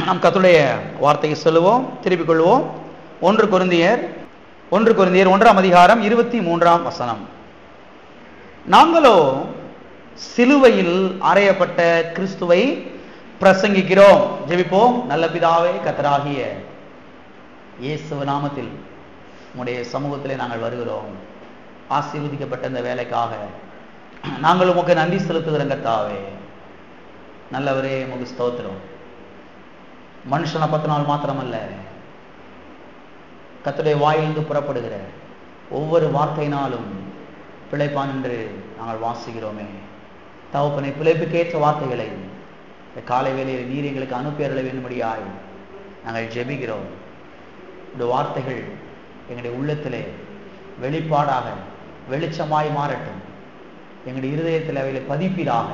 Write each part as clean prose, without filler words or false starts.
நாம் கர்த்தருடைய வார்த்தையை சொல்லுவோம், திருப்பிக் கொள்வோம். 1 கொரிந்தியர் 1ஆம் அதிகாரம் 23ஆம் வசனம். நாங்களோ சிலுவையில் அறையப்பட்ட கிறிஸ்துவை பிரசங்கிக்கிறோம். ஜெபிப்போம். நல்ல பிதாவே, கர்த்தராகிய இயேசு நாமத்தில் உம்முடைய சமூகத்திலே நாங்கள் வருகிறோம். ஆசீர்வதிக்கப்பட்ட இந்த வேலைக்காக நாங்கள் உமக்கு நன்றி செலுத்துகிறோம். கர்த்தாவே நல்லவரே, உமக்கு ஸ்தோத்திரம். மனுஷனை பத்தினால் மாத்திரமல்ல, கர்த்தருடைய வாயிலிருந்து புறப்படுகிற ஒவ்வொரு வார்த்தையினாலும் பிழைப்பான் என்று நாங்கள் வாசிக்கிறோமே. தகப்பனை, பிழைப்புக்கேற்ற வார்த்தைகளை இந்த காலை வேளையில் நீர் எங்களுக்கு அனுப்பியருள வேண்டும்படியாய் நாங்கள் ஜெபிக்கிறோம். இந்த வார்த்தைகள் எங்களுடைய உள்ளத்திலே வெளிப்பாடாக வெளிச்சமாய் மாறட்டும். எங்களுடைய இருதயத்தில் அவைகளை பதிப்பீடாக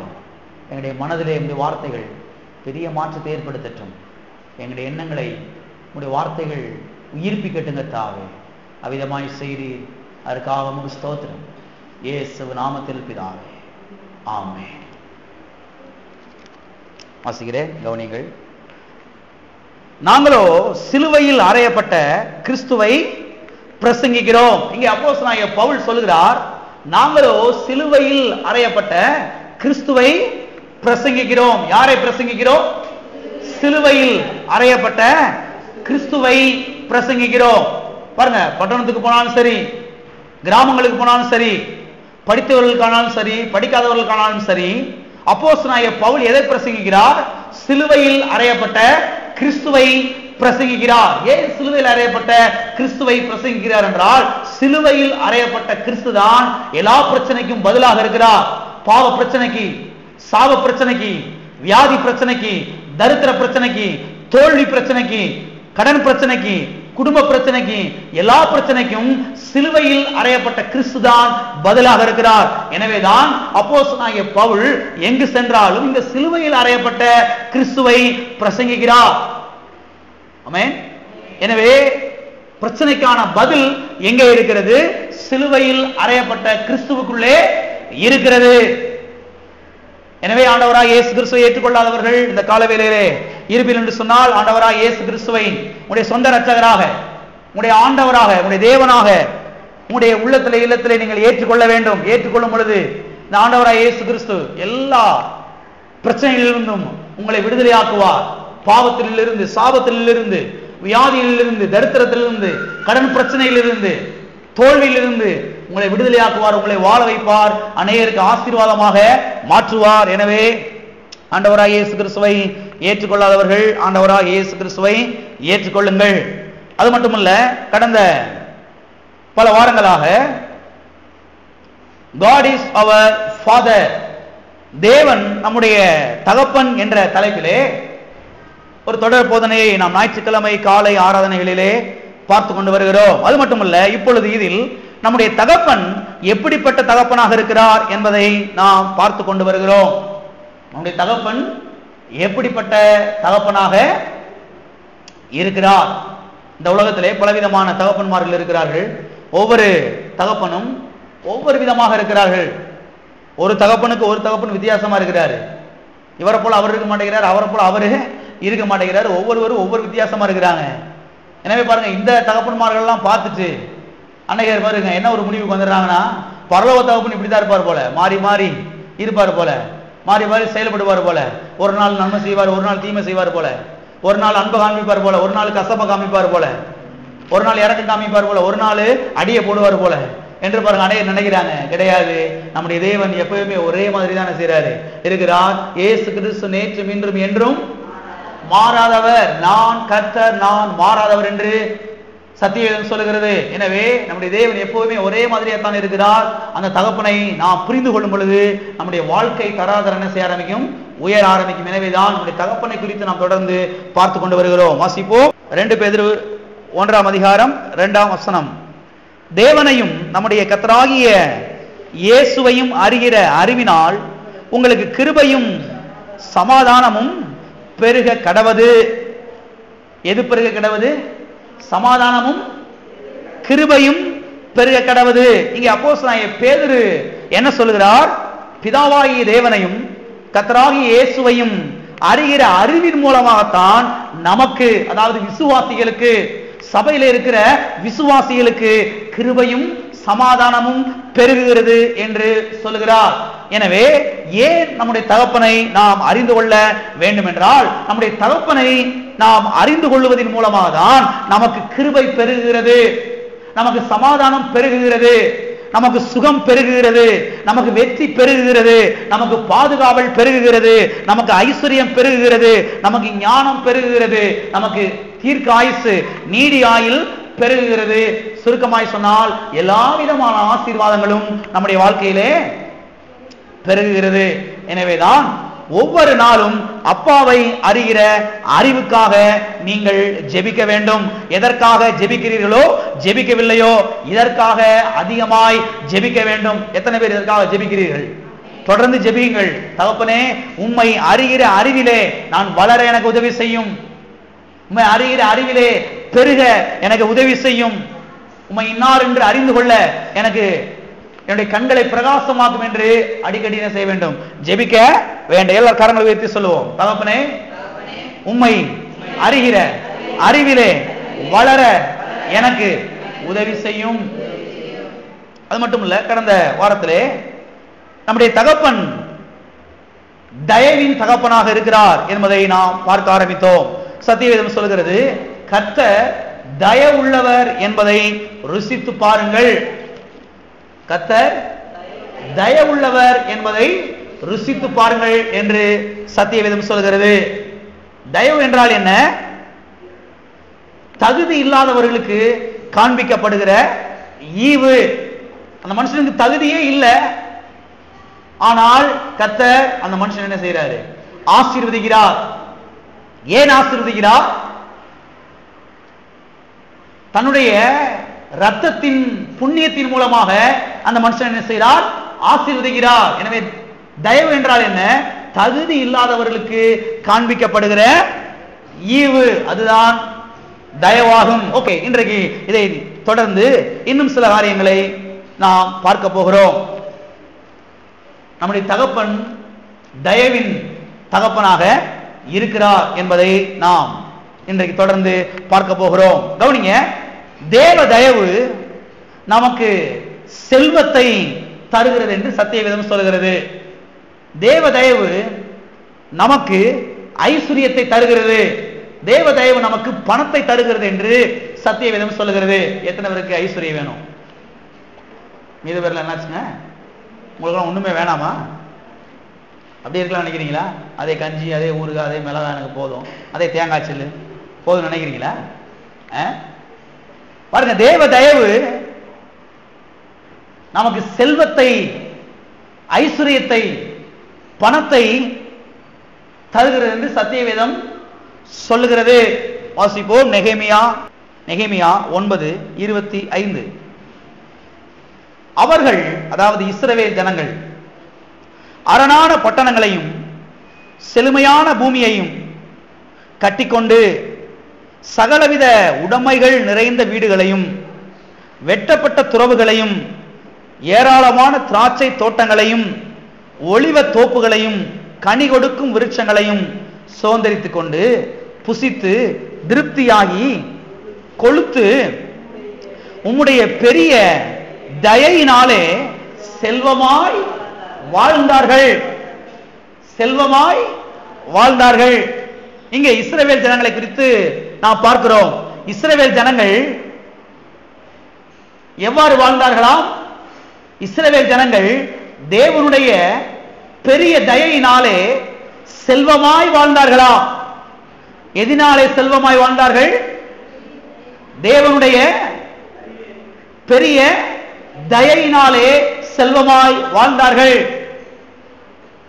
எங்களுடைய மனதிலே இந்த வார்த்தைகள் பெரிய மாற்றத்தை ஏற்படுத்தட்டும். எங்களுடைய எண்ணங்களை உங்களுடைய வார்த்தைகள் உயிர்ப்பிக்கட்டுங்க தாவே. அவ்விதமாய் செய்தி அதற்காக உமக்கு ஸ்தோத்திரம். இயேசு நாமத்தில் பிதாவே, ஆமென். வாசிக்கிறேன், கவனிங்கள். நாங்களோ சிலுவையில் அறையப்பட்ட கிறிஸ்துவை பிரசங்கிக்கிறோம். இங்கே அப்போஸ்தலனாகிய பவுல் சொல்லுகிறார், நாங்களோ சிலுவையில் அறையப்பட்ட கிறிஸ்துவை பிரசங்கிக்கிறோம். யாரை பிரசங்கிக்கிறோம்? சிலுவையில் அறையப்பட்ட கிறிஸ்துவை பிரசங்கிக்கிறோம். பாருங்க, பட்டணத்துக்கு போனாலும் சரி, கிராமங்களுக்கு போனாலும் சரி, படித்தவர்களுக்கானாலும் சரி, படிக்காதவர்களுக்கானாலும் சரி, அப்போஸ்தலனாகிய பவுல் எதை பிரசங்கிக்கிறார்? சிலுவையில் அறையப்பட்ட கிறிஸ்துவை பிரசங்கிக்கிறார். ஏன் சிலுவையில் அறையப்பட்ட கிறிஸ்துவை பிரசங்கிக்கிறார் என்றால், சிலுவையில் அறையப்பட்ட கிறிஸ்து தான் எல்லா பிரச்சனைக்கும் பதிலாக இருக்கிறார். பாவ பிரச்சனைக்கு, சாப பிரச்சனைக்கு, வியாதி பிரச்சனைக்கு, தரித்திர பிரச்சனைக்கு, தோல்வி பிரச்சனைக்கு, கடன் பிரச்சனைக்கு, குடும்ப பிரச்சனைக்கு, எல்லா பிரச்சனைக்கும் சிலுவையில் அறையப்பட்ட கிறிஸ்து தான் பதிலாக இருக்கிறார். எனவேதான் அப்போஸ்தலனாகிய பவுல் எங்கு சென்றாலும் இந்த சிலுவையில் அறையப்பட்ட கிறிஸ்துவை பிரசங்கிக்கிறார். ஆமென். எனவே பிரச்சனைக்கான பதில் எங்கே இருக்கிறது? சிலுவையில் அறையப்பட்ட கிறிஸ்துவுக்குள்ளே இருக்கிறது. எனவே ஆண்டவராக இயேசு கிறிஸ்துவை ஏற்றுக்கொள்ளாதவர்கள் இந்த காலவேளையிலே இருப்பில் என்று சொன்னால், ஆண்டவராக இயேசு கிறிஸ்துவை உங்களுடைய சொந்த இரட்சகராக, உங்களுடைய ஆண்டவராக, உங்களுடைய தேவனாக உங்களுடைய உள்ளத்திலே இல்லத்திலே நீங்கள் ஏற்றுக்கொள்ள வேண்டும். ஏற்றுக்கொள்ளும் பொழுது இந்த ஆண்டவராக இயேசு கிறிஸ்து எல்லா பிரச்சனைகளிலிருந்தும் உங்களை விடுதலையாக்குவார். பாவத்திலிருந்து, சாபத்திலிருந்து, வியாதியிலிருந்து, தரித்திரத்திலிருந்து, கடன் பிரச்சனையிலிருந்து, தோல்வியிலிருந்து உங்களை விடுதலையாக்குவார். உங்களை வாழ வைப்பார். அநேகருக்கு ஆசீர்வாதமாக மாற்றுவார். எனவே ஆண்டவராக இயேசு கிறிஸ்துவை ஏற்றுக்கொள்ளாதவர்கள் ஆண்டவராக இயேசு கிறிஸ்துவை ஏற்றுக்கொள்ளுங்கள். அது மட்டுமல்ல, கடந்த பல வாரங்களாக God is our Father, தேவன் நம்முடைய தகப்பன் என்ற தலைப்பிலே ஒரு தொடர் போதனையை நாம் ஞாயிற்றுக்கிழமை காலை ஆராதனைகளிலே பார்த்து கொண்டு வருகிறோம். அது மட்டுமல்ல, இப்பொழுது இதில் நம்முடைய தகப்பன் எப்படிப்பட்ட தகப்பனாக இருக்கிறார் என்பதை நாம் பார்த்து கொண்டு வருகிறோம். நம்முடைய தகப்பன் எப்படிப்பட்ட தகப்பனாக இருக்கிறார்? இந்த உலகத்திலே பலவிதமான தகப்பன்மார்கள் இருக்கிறார்கள். ஒவ்வொரு தகப்பனும் ஒவ்வொரு விதமாக இருக்கிறார்கள். ஒரு தகப்பனுக்கு ஒரு தகப்பன் வித்தியாசமா இருக்கிறாரு. இவரை போல அவர் இருக்க மாட்டேங்கிறார், அவரை போல அவரு இருக்க மாட்டேங்கிறார். ஒவ்வொருவரும் ஒவ்வொரு வித்தியாசமா இருக்கிறாங்க. எனவே பாருங்க, இந்த தகப்பன்மார்கள்லாம் பார்த்துட்டு அன்னையர் பாருங்க என்ன ஒரு முடிவுக்கு வந்துடுறாங்கன்னா, பரலோக தகப்பன் இப்படிதான் இருப்பார் போல, மாறி மாறி இருப்பார் போல, மாறி மாறி செயல்படுவார் போல, ஒரு நாள் நன்மை செய்வார், ஒரு நாள் தீமை செய்வார் போல, ஒரு நாள் அன்பை காமிப்பார் போல, ஒரு நாள் கசப்பை காமிப்பார் போல, ஒரு நாள் இறக்கம் காமிப்பார் போல, ஒரு நாள் அடியை போடுவார் போல என்று பாருங்க அநேகர் நினைக்கிறாங்க. கிடையாது. நம்முடைய தேவன் எப்பவுமே ஒரே மாதிரி தானே செய்றாரு இருக்கிறார். இயேசு கிறிஸ்து நேற்றும் இன்றும் என்றும் மாறாதவர். நான் கர்த்தர், நான் மாறாதவர் என்று சத்தியம் சொல்லுகிறது. எனவே நம்முடைய தேவன் எப்போதுமே ஒரே மாதிரியா தான் இருக்கிறார். அந்த தகப்பனை நாம் புரிந்து கொள்ளும் பொழுது நம்முடைய வாழ்க்கை தராதரம் என்ன செய்ய ஆரம்பிக்கும்? உயர ஆரம்பிக்கும். எனவேதான் நம்முடைய தகப்பனை குறித்து நாம் தொடர்ந்து பார்த்து கொண்டு வருகிறோம். வாசிப்போம். 2 பேதுரு 1ஆம் அதிகாரம் 2ஆம் வசனம். தேவனையும் நம்முடைய கர்த்தராகிய இயேசுவையும் அறிகிற அறிவினால் உங்களுக்கு கிருபையும் சமாதானமும் பெருக கடவது. எது பெருக கடவது? சமாதானமும் கிருபையும் பெருக கடவது. இங்கே அப்போஸ்தலனாகிய பேதுரு என்ன சொல்லுகிறார்? பிதாவாகிய தேவனையும் கர்த்தராகிய இயேசுவையும் அறிகிற அறிவின் மூலமாகத்தான் நமக்கு, அதாவது விசுவாசிகளுக்கு, சபையில இருக்கிற விசுவாசிகளுக்கு கிருபையும் சமாதானமும் பெருகுகிறது என்று சொல்லுகிறார். எனவே ஏன் நம்முடைய தகப்பனை நாம் அறிந்து கொள்ள வேண்டும் என்றால், நம்முடைய தகப்பனை நாம் அறிந்து கொள்வதன் மூலமாக தான் நமக்கு கிருபை பெருகுகிறது, நமக்கு சமாதானம் பெருகுகிறது, நமக்கு சுகம் பெருகுகிறது, நமக்கு வெற்றி பெருகுகிறது, நமக்கு பாதுகாவல் பெருகுகிறது, நமக்கு ஐஸ்வர்யம் பெருகுகிறது, நமக்கு ஞானம் பெருகுகிறது, நமக்கு தீர்க்க ஆயுசு நீடி ஆயுள் பெருகுகிறது. சுருக்கமாய் சொன்னால் எல்லா விதமான ஆசீர்வாதங்களும் நம்முடைய வாழ்க்கையிலே பெருகுகிறது. எனவேதான் ஒவ்வொரு நாளும் அப்பாவை அறிகிற அறிவுக்காக நீங்கள் ஜெபிக்க வேண்டும். எதற்காக ஜெபிக்கிறீர்களோ ஜெபிக்கவில்லையோ இதற்காக அதிகமாய் ஜெபிக்க வேண்டும். எத்தனை பேர் இதற்காக ஜெபிக்கிறீர்கள்? தொடர்ந்து ஜெபியுங்கள். தகப்பனே, உம்மை அறிகிற அறிவிலே நான் வளர எனக்கு உதவி செய்யும், உம்மை அறிகிற அறிவிலே பெருக எனக்கு உதவி செய்யும், உம்மை இன்னார் என்று அறிந்து கொள்ள எனக்கு என்னுடைய கண்களை பிரகாசமாக்கும் என்று அடிக்கடி என்ன செய்ய வேண்டும்? ஜெபிக்க வேண்டும். எல்லா கரங்களை உயர்த்தி சொல்லுவோம். தகப்பனே, உம்மை அறிகிற அறிவிலே வளர எனக்கு உதவி செய்யும். அது மட்டுமல்ல, கடந்த வாரத்திலே நம்முடைய தகப்பன் தயவின் தகப்பனாக இருக்கிறார் என்பதை நாம் பார்க்க ஆரம்பித்தோம். சத்தியவேதம் சொல்கிறது, கர்த்தர் தயவுள்ளவர் என்பதை ருசித்து பாருங்கள். கர்த்தர் தயவுள்ளவர் என்பதை ருசித்து பாருங்கள் என்று சத்தியவேதம் சொல்கிறது. தயவு என்றால் என்ன? தகுதி இல்லாதவர்களுக்கு காண்பிக்கப்படுகிற ஈவு. அந்த மனுஷனுக்கு தகுதியே இல்லை, ஆனால் கர்த்தர் அந்த மனுஷன் என்ன செய்யறாரு? ஆசீர்வதிக்கிறார். ஏன் ஆசீர்வதிக்கிறார்? தன்னுடைய ரத்தத்தின் புண்ணியத்தின் மூலமாக அந்த மனுஷன் என்ன செய்கிறார்? ஆசீர்வதிக்கிறார். எனவே தயவு என்றால் என்ன? தகுதி இல்லாதவர்களுக்கு காண்பிக்கப்படுகிற ஈவு, அதுதான் தயவாகும். ஓகே, இன்றைக்கு இதை தொடர்ந்து இன்னும் சில காரியங்களை நாம் பார்க்க போகிறோம். நம்முடைய தகப்பன் தயவின் தகப்பனாக இருக்கிறார் என்பதை நாம் இன்றைக்கு தொடர்ந்து பார்க்க போகிறோம். கவனிங்க, தேவ தயவு நமக்கு செல்வத்தை தருகிறது என்று சத்தியவேதம் சொல்கிறது. தேவ தயவு நமக்கு ஐஸ்வர்யத்தை தருகிறது. தேவ தயவு நமக்கு பணத்தை தருகிறது என்று சத்தியவேதம் சொல்லுகிறது. எத்தனை பேருக்கு ஐஸ்வர்யம் வேணும்? மீது பேர்ல என்னாச்சுங்க? உங்களுக்கு ஒண்ணுமே வேணாமா? அப்படி இருக்கலாம் நினைக்கிறீங்களா? அதே கஞ்சி, அதே ஊறுகாய், அதே மிளகாய் எனக்கு போதும், அதே தேங்காய் சில்லு போதும் நினைக்கிறீங்களா? பாருங்க, தேவ தயவு நமக்கு செல்வத்தை, ஐஸ்வர்யத்தை, பணத்தை தருகிறது என்று சத்தியவேதம் சொல்லுகிறது. வாசிப்போம். நெகேமியா 9:25. அவர்கள், அதாவது இஸ்ரவேல் ஜனங்கள், அரணான பட்டணங்களையும் செழுமையான பூமியையும் கட்டிக்கொண்டு சகலவித உடைமைகள் நிறைந்த வீடுகளையும் வெட்டப்பட்ட துறவுகளையும் ஏராளமான திராட்சை தோட்டங்களையும் ஒலிவ தோப்புகளையும் கனி கொடுக்கும் விருட்சங்களையும் சுதந்தரித்துக் கொண்டு புசித்து திருப்தியாகி கொழுத்து உம்முடைய பெரிய தயையினாலே செல்வமாய் வாழ்ந்தார்கள். செல்வமாய் வாழ்ந்தார்கள். இங்கே இஸ்ரவேல் ஜனங்களை குறித்து நாம் பார்க்கிறோம். இஸ்ரவேல் ஜனங்கள் எவ்வாறு வாழ்ந்தார்களாம்? இஸ்ரவேல் ஜனங்கள் தேவனுடைய பெரிய தயையினாலே செல்வமாய் வாழ்ந்தார்களாம். எதினாலே செல்வமாய் வாழ்ந்தார்கள்? தேவனுடைய பெரிய தயையினாலே செல்வமாய் வாழ்ந்தார்கள்.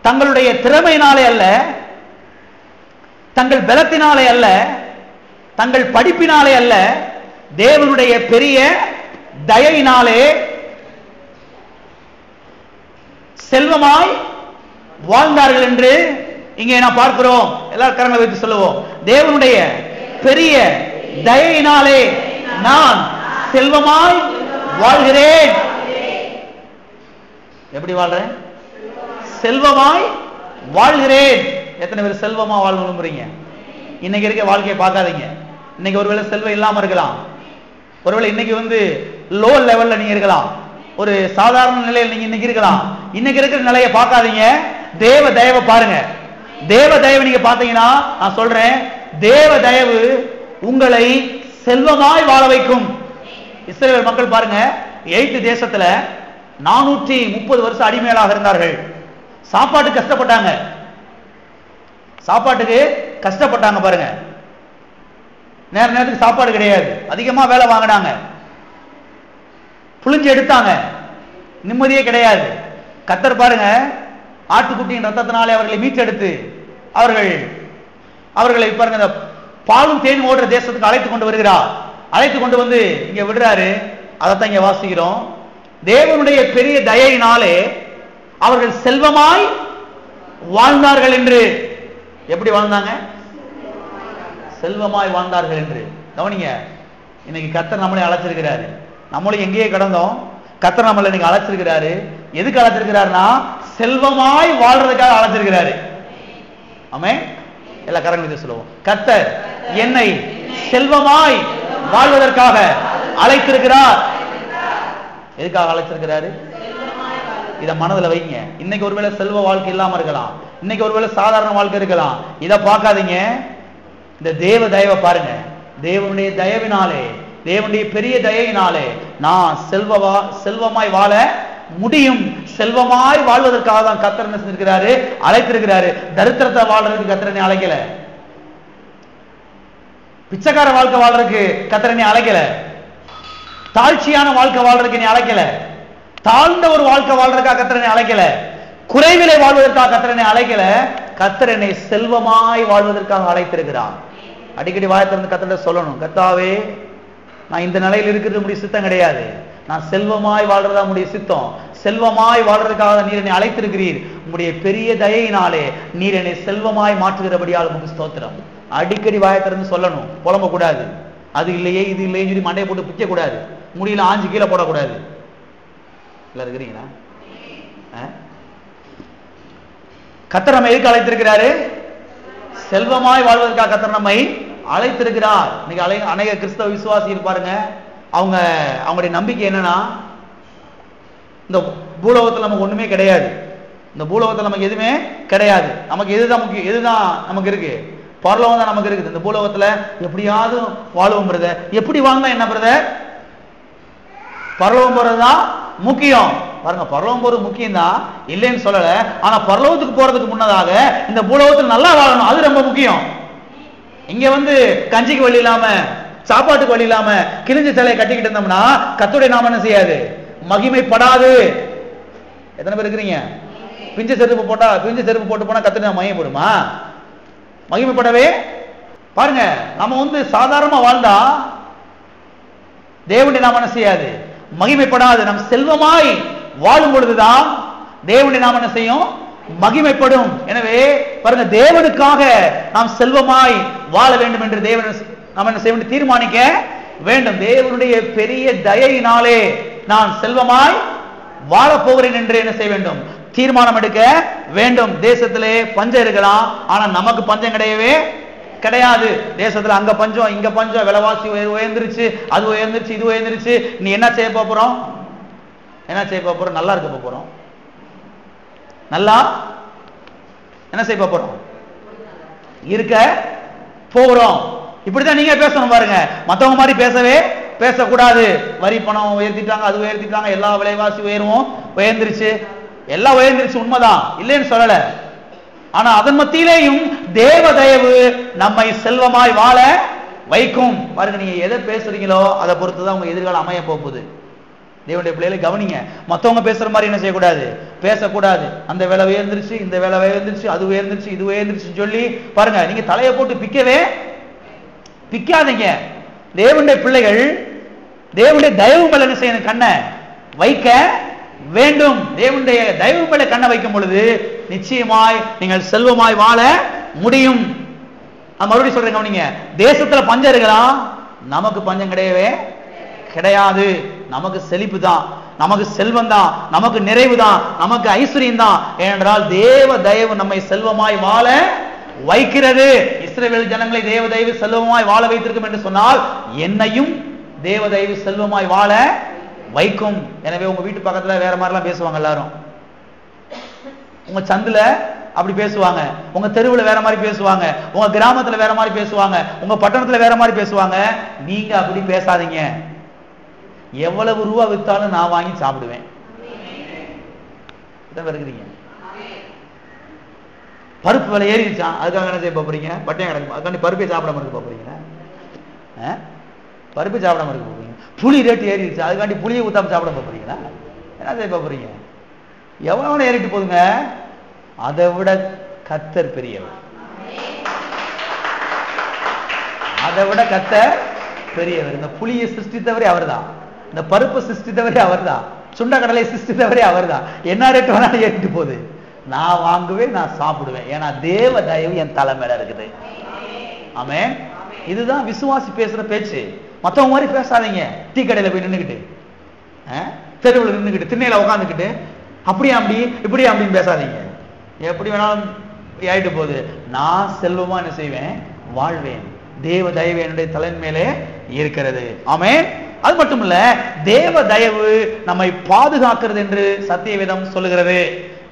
தங்களுடைய திறமையினாலே அல்ல, தங்கள் பலத்தினாலே அல்ல, தங்கள் படிப்பினாலே அல்ல, தேவனுடைய பெரிய தயையினாலே செல்வமாய் வாழ்ந்தார்கள் என்று இங்கே நாம் பார்க்கிறோம். எல்லாரும் கரங்களை வைத்து சொல்லுவோம். தேவனுடைய பெரிய தயையினாலே நான் செல்வமாய் வாழ்கிறேன். எப்படி வாழ்றேன்? செல்வமாய் வாழ்கிறேன். எத்தனை பேர் செல்வமா வாழ விரும்புறீங்க? இன்னைக்கு இருக்க வாழ்க்கையை பார்க்காதீங்க. இன்னைக்கு ஒருவேளை செல்வம் இல்லாம இருக்கலாம், ஒருவேளை இன்னைக்கு லோ லெவல்ல நீங்க இருக்கலாம், ஒரு சாதாரண நிலையில் நீங்க இன்னைக்கு இருக்கலாம். இன்னைக்கு இருக்கிற நிலையை பார்க்காதீங்க, தேவ தயவை பாருங்க. தேவ தயவு நீங்க பாத்தீங்கன்னா நான் சொல்றேன், தேவ தயவு உங்களை செல்வமாய் வாழ வைக்கும். இஸ்ரவேல் மக்கள் பாருங்க, எகிப்து தேசத்துல 430 வருஷம் அடிமைகளாக இருந்தார்கள். சாப்பாட்டுக்கு கஷ்டப்பட்டாங்க, சாப்பாட்டுக்கு கஷ்டப்பட்டாங்க பாருங்க. நேரத்துக்கு சாப்பாடு கிடையாது, அதிகமா வேலை வாங்கினாங்க, புளிஞ்சு எடுத்தாங்க, நிம்மதியே கிடையாது. கர்த்தர் பாருங்க, ஆட்டுக்குட்டியின் ரத்தத்தினாலே அவர்களை மீட்டெடுத்து அவர்களை பாருங்க இந்த பாலும் தேன் ஓடுற தேசத்துக்கு அழைத்து கொண்டு வருகிறார். அழைத்து கொண்டு வந்து இங்க விடுறாரு. அதைத்தான் இங்க வாசிக்கிறோம். தேவனுடைய பெரிய தயையினாலே அவர்கள் செல்வமாய் வாழ்ந்தார்கள் என்று. எப்படி வாழ்ந்தாங்க? செல்வமாய் வாழ்ந்தார்கள் என்று. கவனிங்க, இன்னைக்கு கர்த்தர் நம்மளை அழைச்சிருக்கிறாரு. நம்மளும் எங்கேயே கடந்தோம், கர்த்தர் நம்மளை இன்னைக்கு அழைச்சிருக்கிறாரு. எதுக்கு அழைச்சிருக்கிறாருன்னா செல்வமாய் வாழ்றதுக்காக அழைச்சிருக்கிறாரு. ஆமென். எல்லா கரங்களும் சொல்லுவோம், கர்த்தர் என்னை செல்வமாய் வாழ்வதற்காக அழைத்திருக்கிறார். எதுக்காக அழைச்சிருக்கிறாரு? இத மனதில் வைங்க. இன்னைக்கு ஒருவேளை செல்வ வாழ்க்கை இல்லாம இருக்கலாம், இன்னைக்கு ஒருவேளை சாதாரண வாழ்க்கை இருக்கலாம். இத பார்க்காதீங்க, இந்த தேவ தயவை பாருங்க. தேவனுடைய தயவினாலே, தேவனுடைய பெரிய தயவினாலே நான் செல்வமாய் வாழ முடியும். செல்வமாய் வாழ்வதற்காக தான் கர்த்தர் என்ன செஞ்சிருக்கிறாரு? அழைத்திருக்கிறாரு. தரித்திரத்தை வாழ்றதுக்கு கர்த்தர் அழைக்கல, பிச்சைக்கார வாழ்க்கை வாழ்றதுக்கு கர்த்தர் அழைக்கல, தாழ்ச்சியான வாழ்க்கை வாழ்றதுக்கு நீ அழைக்கல, தாழ்ந்த ஒரு வாழ்க்கை வாழ்றதுக்காக கர்த்தர் அழைக்கல, குறைவிலே வாழ்வதற்காக கர்த்தர் அழைக்கல. கர்த்தர் என்னை செல்வமாய் வாழ்வதற்காக அழைத்திருக்கிறார். அடிக்கடி வாயத்திலிருந்து கர்த்தர் சொல்லணும், கர்த்தாவே நான் இந்த நிலையில் இருக்கிறது முடிய சித்தம் கிடையாது, நான் செல்வமாய் வாழ்றதா முடிய சித்தம். செல்வமாய் வாழ்றதுக்காக நீர் என்னை அழைத்திருக்கிறீர். உங்களுடைய பெரிய தயையினாலே நீர் என்னை செல்வமாய் மாற்றுகிறபடியால் உமக்கு ஸ்தோத்திரம். அடிக்கடி வாயத்திலிருந்து சொல்லணும், புலம்ப கூடாது. அது இல்லையே இது இல்லையே சொல்லி மண்டையை போட்டு பிக்க கூடாது, முடியல ஆஞ்சு கீழே போடக்கூடாது. இல்ல இருக்கிறீங்களா? கர்த்தர் நம்மை எதுக்கு அழைத்திருக்கிறாரு? செல்வமாய் வாழ்வதற்காக கர்த்தர் நம்மை அழைத்திருக்கிறார். இன்னைக்கு அநேக கிறிஸ்தவ விசுவாசி இருப்பாருங்க, அவங்களுடைய நம்பிக்கை என்னன்னா, இந்த பூலோகத்தில் நமக்கு ஒண்ணுமே கிடையாது, இந்த பூலோகத்தில் நமக்கு எதுவுமே கிடையாது, நமக்கு எதுதான் முக்கியம், எதுதான் நமக்கு இருக்கு? பரலோகம் தான் நமக்கு இருக்குது. இந்த பூலோகத்துல எப்படியாவது வாழுவோம் பிரதர். எப்படி வாழ்ந்தா என்ன பிரதர்? பரலோகம் போறதுதான் முக்கியம். பாருங்க, பரலோகம் போறது முக்கியம் தான், இல்லைன்னு சொல்லல. ஆனா பரலோகத்துக்கு போறதுக்கு முன்னதாக இந்த பூலோகத்தில் நல்லா வாழணும், அது ரொம்ப முக்கியம். இங்க கஞ்சிக்கு வழி இல்லாம, சாப்பாட்டுக்கு வழி இல்லாம கிழிஞ்ச சிலையை கட்டிக்கிட்டு இருந்தோம்னா கர்த்தருடைய நாமம் என்ன செய்யாது? மகிமைப்படாது. எத்தனை பேர் இருக்கிறீங்க? பிஞ்சு செருப்பு போட்டு போனா கர்த்தருடைய நாமம் மகிமைப்படுமா? மகிமைப்படவே. பாருங்க, நம்ம சாதாரணமா வாழ்ந்தா தேவனுடைய நாமம் என்ன செய்யாது? மகிமைப்படாது. நம் செல்வமாய் வாழும் பொழுதுதான் தேவனுடைய நாமம் என்ன செய்யும்? மகிமைப்படும். எனவே பாருங்க, தேவனுக்காக நாம் செல்வமாய் வாழ வேண்டும் என்று தேவன் நாம் என்ன செய்ய வேண்டும்? தீர்மானிக்க வேண்டும். தேவனுடைய பெரிய தயையினாலே நான் செல்வமாய் வாழ போகிறேன் என்று என்ன செய்ய வேண்டும்? தீர்மானம் எடுக்க வேண்டும். தேசத்திலே பஞ்சம் இருக்கலாம், ஆனா நமக்கு பஞ்சம் கிடையவே கிடையாது. தேசத்துல அங்க பஞ்சம் இங்க பஞ்சம், விலைவாசி உயர்ந்துருச்சு, அது உயர்ந்துருச்சு, இது உயர்ந்துருச்சு. நீ என்ன செய்ய போறோம்? என்ன செய்ய போறோம்? நல்லா இருக்க போறோம். நல்லா என்ன செய்ய போறோம்? இருக்க போறோம். இப்படிதான் நீங்க பேசணும். பாருங்க, மத்தவங்க மாதிரி பேசக்கூடாது. வரி பணம் உயர்த்திட்டாங்க, அது உயர்த்திட்டாங்க, எல்லா விலைவாசி உயர்ந்துருச்சு, எல்லாம் உயர்ந்துருச்சு, உண்மைதான், இல்லைன்னு சொல்லல. ஆனா அதன் மத்தியிலேயும் தேவ தயவு நம்மை செல்வமாய் வாழ வைக்கும். பாருங்க, நீங்க எதை பேசுறீங்களோ அதை பொறுத்துதான் உங்க எதிர்காலம் அமைய போகுது. தேவனுடைய பிள்ளைகளை கவனிங்க. மற்றவங்க பேசுற மாதிரி என்ன செய்யக்கூடாது? பேசக்கூடாது. அந்த வேலை உயர்ந்துருச்சு, இந்த வேலை உயர்ந்துருச்சு, அது உயர்ந்துருச்சு, இது உயர்ந்துருச்சுன்னு சொல்லி பாருங்க, நீங்க தலையை போட்டு பிக்காதீங்க. தேவனுடைய பிள்ளைகள் தேவனுடைய தயவு மேல என்ன செய்யணும்? கண்ணை வைக்க வேண்டும். தேவனுடைய தயவு மேல கண்ணை வைக்கும் பொழுது நிச்சயமாய் நீங்கள் செல்வமாய் வாழ முடியும். மறுபடியும் சொல்றேன், கவனிங்க. தேசத்துல பஞ்சம் இருக்கலாம், நமக்கு பஞ்சம் கிடையவே கிடையாது. நமக்கு செழிப்பு தான், நமக்கு செல்வம் தான், நமக்கு நிறைவு தான், நமக்கு ஐஸ்வர்யம் தான். ஏனென்றால் தேவ தயவு நம்மை செல்வமாய் வாழ வைக்கிறது. இஸ்ரவேல் ஜனங்களை தேவ தயவு செல்வமாய் வாழ வைத்திருக்கும் என்று சொன்னால் என்னையும் தேவ தயவு செல்வமாய் வாழ வைக்கும். எனவே உங்க வீட்டு பக்கத்துல வேற மாதிரிலாம் பேசுவாங்க எல்லாரும். உங்க சந்துல அப்படி பேசுவாங்க, உங்க தெருவில் வேற மாதிரி பேசுவாங்க, உங்க கிராமத்துல வேற மாதிரி பேசுவாங்க, உங்க பட்டணத்துல வேற மாதிரி பேசுவாங்க. நீங்க அப்படி பேசாதீங்க. எவ்வளவு ரூபா வித்தாலும் நான் வாங்கி சாப்பிடுவேன். பருப்பு விலை ஏறிடுச்சான், அதுக்காக என்ன செய்ய போறீங்க? பட்டையா கிடக்கும், அதுக்காண்டி பருப்பை சாப்பிடாம இருக்க போறீங்க? பருப்பு சாப்பிடாம இருக்க போறீங்க. புளி ரேட்டு ஏறிடுச்சு, அதுக்காண்டி புளியை ஊத்தாம சாப்பிட போறீங்களா? என்ன செய்ய போறீங்க? எவ்வளவு ஏறிட்டு போதுங்க, அதை விட கர்த்தர் பெரியவர். அதை விட கர்த்தர் பெரியவர். இந்த புளியை சிருஷ்டித்தவரே அவர் தான், இந்த பருப்பை சிருஷ்டித்தவரே அவர் தான், சுண்டக்கடலை சிருஷ்டித்தவரே அவர் தான். என்ன ரேட்டு வேணாலும் ஏறிட்டு போகுது, நான் வாங்குவேன், நான் சாப்பிடுவேன். ஏன்னா தேவ தயவு என் தலை மேல இருக்குது. ஆமென். இதுதான் விசுவாசி பேசுற பேச்சு. மற்றவங்க மாதிரி பேசாதீங்க. டீ கடையில போய் நின்றுக்கிட்டு, தெருவில் நின்றுக்கிட்டு, திண்ணையில உட்காந்துக்கிட்டு அப்படியே அப்படி இப்படியே அப்படின்னு பேசாதீங்க. எப்படி வேணாலும் ஆயிட்டு போகுது. நான் செல்வமா என்ன செய்வேன்? வாழ்வேன். தேவ தயவு என்னுடைய தலையின் மேலே இருக்கிறது. ஆமென். அது மட்டும் இல்ல, தேவ தயவு நம்மை பாதுகாக்கிறது என்று சத்தியவேதம் சொல்லுகிறது.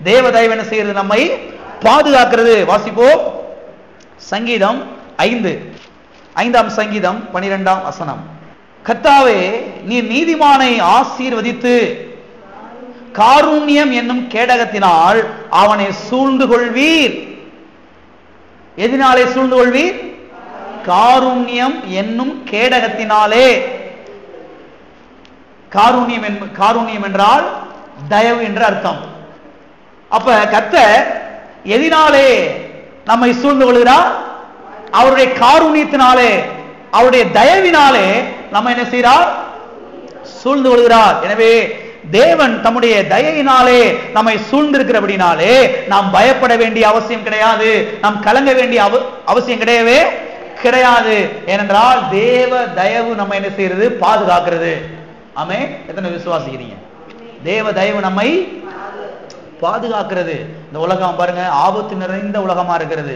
தேவ தயவு என்ன செய்கிறது? நம்மை பாதுகாக்கிறது. வாசிப்போம். சங்கீதம் 5 சங்கீதம் 12 வசனம். கர்த்தாவே, நீ நீதிமானை ஆசீர்வதித்து காருண்யம் என்னும் கேடகத்தினால் அவனை சூழ்ந்து கொள்வீர். எதனாலே சூழ்ந்து கொள்வீர்? காருண்யம் என்னும் கேடகத்தினாலே. காருண்யம் என்றால் தயவு என்ற அர்த்தம். அப்ப கர்த்தர் எதனாலே நம்மை சூழ்ந்து கொள்கிறார்? அவருடைய காருண்யத்தினாலே, அவருடைய தயவினாலே நம்ம என்ன செய்கிறார்? சூழ்ந்து கொள்கிறார். எனவே தேவன் தம்முடைய தயையினாலே நம்மை சூழ்ந்திருக்கிறபடினாலே நாம் பயப்பட வேண்டிய அவசியம் கிடையாது, நாம் கலங்க வேண்டிய அவசியம் கிடையவே கிடையாது. ஏனென்றால் தேவ தயவு நம்ம என்ன செய்யறது? பாதுகாக்கிறது. ஆமென். எத்தனை விசுவாசிக்கிறீங்க? தேவ தயவு நம்மை பாதுகாக்கிறது. இந்த உலகம் பாருங்க, ஆபத்து நிறைந்த உலகமா இருக்கிறது,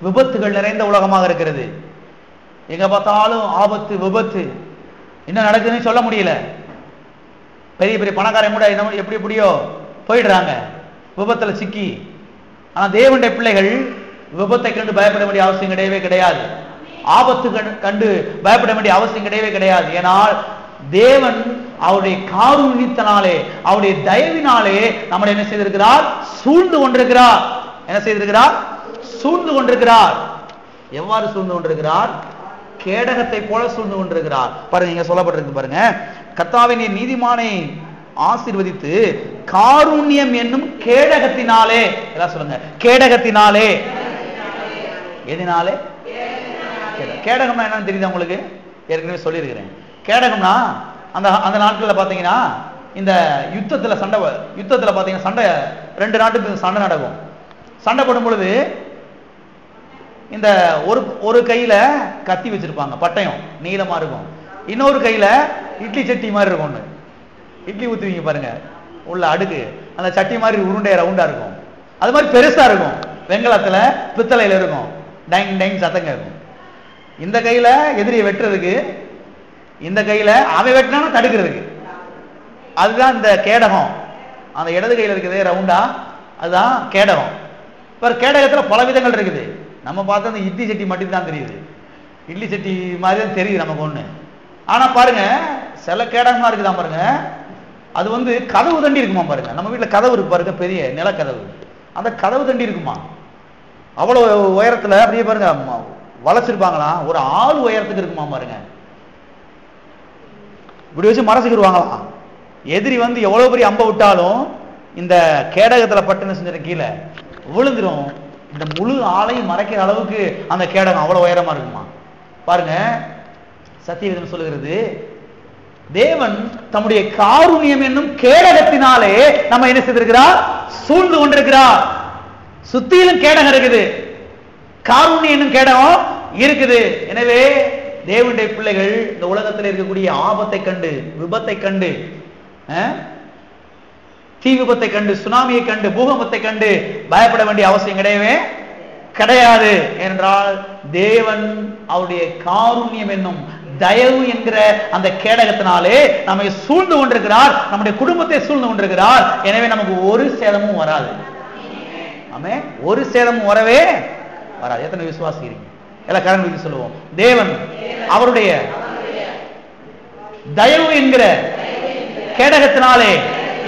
விபத்துகள் நிறைந்த உலகமாக இருக்கிறது. எங்க பார்த்தாலும் ஆபத்து, விபத்து. என்ன நடக்குதுன்னு சொல்ல முடியல. பெரிய பெரிய பணக்காரங்க கூட எப்படி எப்படியோ போயிடுறாங்க விபத்துல சிக்கி. ஆனா தேவனுடைய பிள்ளைகள் விபத்தை கண்டு பயப்பட வேண்டிய அவசியம் கிடையவே கிடையாது, ஆபத்து கண்டு பயப்பட வேண்டிய அவசியம் கிடையவே கிடையாது. ஏனால் தேவன் அவருடைய காருண்யத்தினாலே, அவருடைய தயவினாலே நம்மளை என்ன செய்திருக்கிறார்? சூழ்ந்து கொண்டிருக்கிறார். என்ன செய்திருக்கிறார்? சூழ்ந்து கொண்டிருக்கிறார். எவ்வாறு சூழ்ந்து கொண்டிருக்கிறார்? கேடகத்தை போல சூழ்ந்து கொண்டிருக்கிறார். பாருங்க, இங்க சொல்லப்பட்டிருக்கு பாருங்க. கர்த்தாவின் நீதிமானை ஆசீர்வதித்து காருண்யம் என்னும் கேடகத்தினாலே. எல்லாம் சொல்லுங்க, கேடகத்தினாலே. எதனாலே? கேடகம்னா என்னன்னு தெரியுதா உங்களுக்கு? ஏற்கனவே சொல்லியிருக்கிறேன். கேடகம்னா அந்த நாட்களில் பார்த்தீங்கன்னா இந்த யுத்தத்துல பார்த்தீங்கன்னா சண்டை, 2 நாட்டுக்கு சண்டை நடக்கும். சண்டை போடும் பொழுது இந்த ஒரு கையில கத்தி வச்சிருப்பாங்க, பட்டயம் நீளமா இருக்கும். இன்னொரு கையில இட்லி சட்டி மாதிரி இருக்கும். ஒண்ணு இட்லி ஊத்துவீங்க பாருங்க, உள்ள அடுக்கு அந்த சட்டி மாதிரி உருண்டை ரவுண்டா இருக்கும். அது மாதிரி பெருசா இருக்கும், வெங்கலத்துல பித்தளையில இருக்கும், டைங் டைங் சத்தங்க இருக்கும். இந்த கையில எதிரியை வெட்டுறதுக்கு, இந்த கையில அவன் வெட்டினா தடுக்கிறதுக்கு. அதுதான் இந்த கேடகம். அந்த இடது கையில இருக்குது ரவுண்டா, அதுதான் கேடகம். இப்ப கேடகத்துல பல விதங்கள் இருக்குது. நம்ம பார்த்தா அந்த இட்லி சட்டி மட்டும் தான் தெரியுது, இட்லி சட்டி மாதிரி தான் தெரியுது நமக்கு ஒண்ணு. ஆனா பாருங்க, சில கேடகமா இருக்குதான் பாருங்க, அது கதவு தண்டி இருக்குமா பாருங்க. நம்ம வீட்டுல கதவு இருக்கு பாருங்க, பெரிய நிலக்கதவு, அந்த கதவு தண்டி இருக்குமா, அவ்வளவு உயரத்துல அப்படியே பாருங்க வளைச்சிருப்பாங்களாம், ஒரு ஆள் உயரத்துக்கு இருக்குமா பாருங்க. இப்படி வச்சு மறைச்சிக்கிடுவாங்களாம். எதிரி எவ்வளவு பெரிய அம்ப விட்டாலும் இந்த கேடகத்துல பட்டுன்னு செஞ்ச கீழே விழுந்துரும். இந்த முழு ஆளையும் மறைக்கிற அளவுக்கு அந்த கேடகம் அவ்வளவு உயரமா இருக்குமா பாருங்க. சத்தியவேதம் சொல்லுகிறது, தேவன் தம்முடைய காருண்யம் என்னும் கேடகத்தினாலே நம்ம என்ன செய்திருக்கிறார்? சூழ்ந்து கொண்டிருக்கிறார். சுத்தியிலும் கேடகம் இருக்குது, காருண்யம் என்னும் கேடகம் இருக்குது. எனவே தேவனுடைய பிள்ளைகள் இந்த உலகத்தில் இருக்கக்கூடிய ஆபத்தை கண்டு, விபத்தை கண்டு, தீ விபத்தை கண்டு, சுனாமியை கண்டு, பூகம்பத்தை கண்டு பயப்பட வேண்டிய அவசியம் கிடையவே கிடையாது. என்றால் தேவன் அவருடைய காருண்யம் என்னும் தயவு என்கிற அந்த கேடகத்தினாலே நம்மை சூழ்ந்து கொண்டிருக்கிறார், நம்முடைய குடும்பத்தை சூழ்ந்து கொண்டிருக்கிறார். எனவே நமக்கு ஒரு சேதமும் வராது. ஆமென். ஒரு சேதமும் வரவே வராது. எத்தனை விசுவாசிக்கிறீங்க? எல்லாம் கரங்களை சொல்லுவோம். தேவன் அவருடைய தயவு என்கிற கேடகத்தினாலே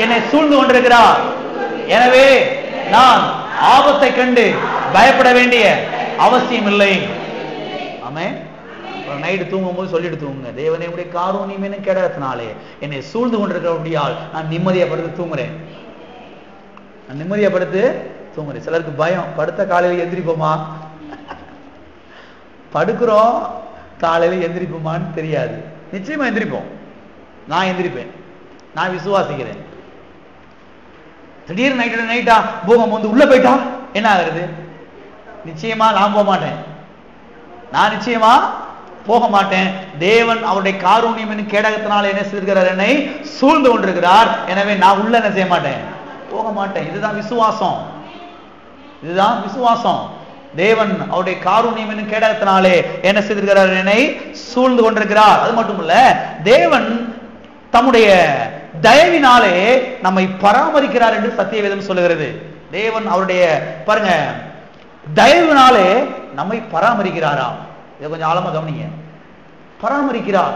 என்னை சூழ்ந்து கொண்டிருக்கிறார். எனவே நான் ஆபத்தை கண்டு பயப்பட வேண்டிய அவசியம் இல்லை. ஆமென். நைட்டு தூங்கும் போது சொல்லிட்டு தூங்குங்க, தேவனே உடைய காருண்யம் கேடகத்தினாலே என்னை சூழ்ந்து கொண்டிருக்கிறபடியால் நான் நிம்மதியா படுத்து தூங்குறேன். நான் நிம்மதியா படுத்து தூங்குறேன். சிலருக்கு பயம், படுத்த காலையில எந்திரிப்போமா, படுக்கிறோம் காலையில எந்திரிப்போமான்னு தெரியாது. நிச்சயமா எந்திரிப்போம். நான் எந்திரிப்பேன், நான் விசுவாசிக்கிறேன். திடீர்னு நைட்டா பூகம் வந்து உள்ள போயிட்டா என்ன ஆகுறது? நிச்சயமா நான் போக மாட்டேன். நான் நிச்சயமா போக மாட்டேன். தேவன் அவருடைய காருண்யம் கேடகத்தினால் என்ன செய்கிறார்? என்னை சூழ்ந்து கொண்டிருக்கிறார். எனவே நான் உள்ள என்ன செய்ய மாட்டேன், போக மாட்டேன். இதுதான் விசுவாசம். இதுதான் விசுவாசம். தேவன் அவருடைய காருண்யம் கேடகத்தினாலே என்ன செய்திருக்கிறார்? என்னை சூழ்ந்து கொண்டிருக்கிறார். அது மட்டுமல்ல, தேவன் தம்முடைய தயவினாலே நம்மை பராமரிக்கிறார் என்று சத்தியவேதம் சொல்லுகிறது. தேவன் அவருடைய பாருங்க தயவினாலே நம்மை பராமரிக்கிறாராம். இதை கொஞ்சம் ஆழமா கவனிங்க. பராமரிக்கிறார்.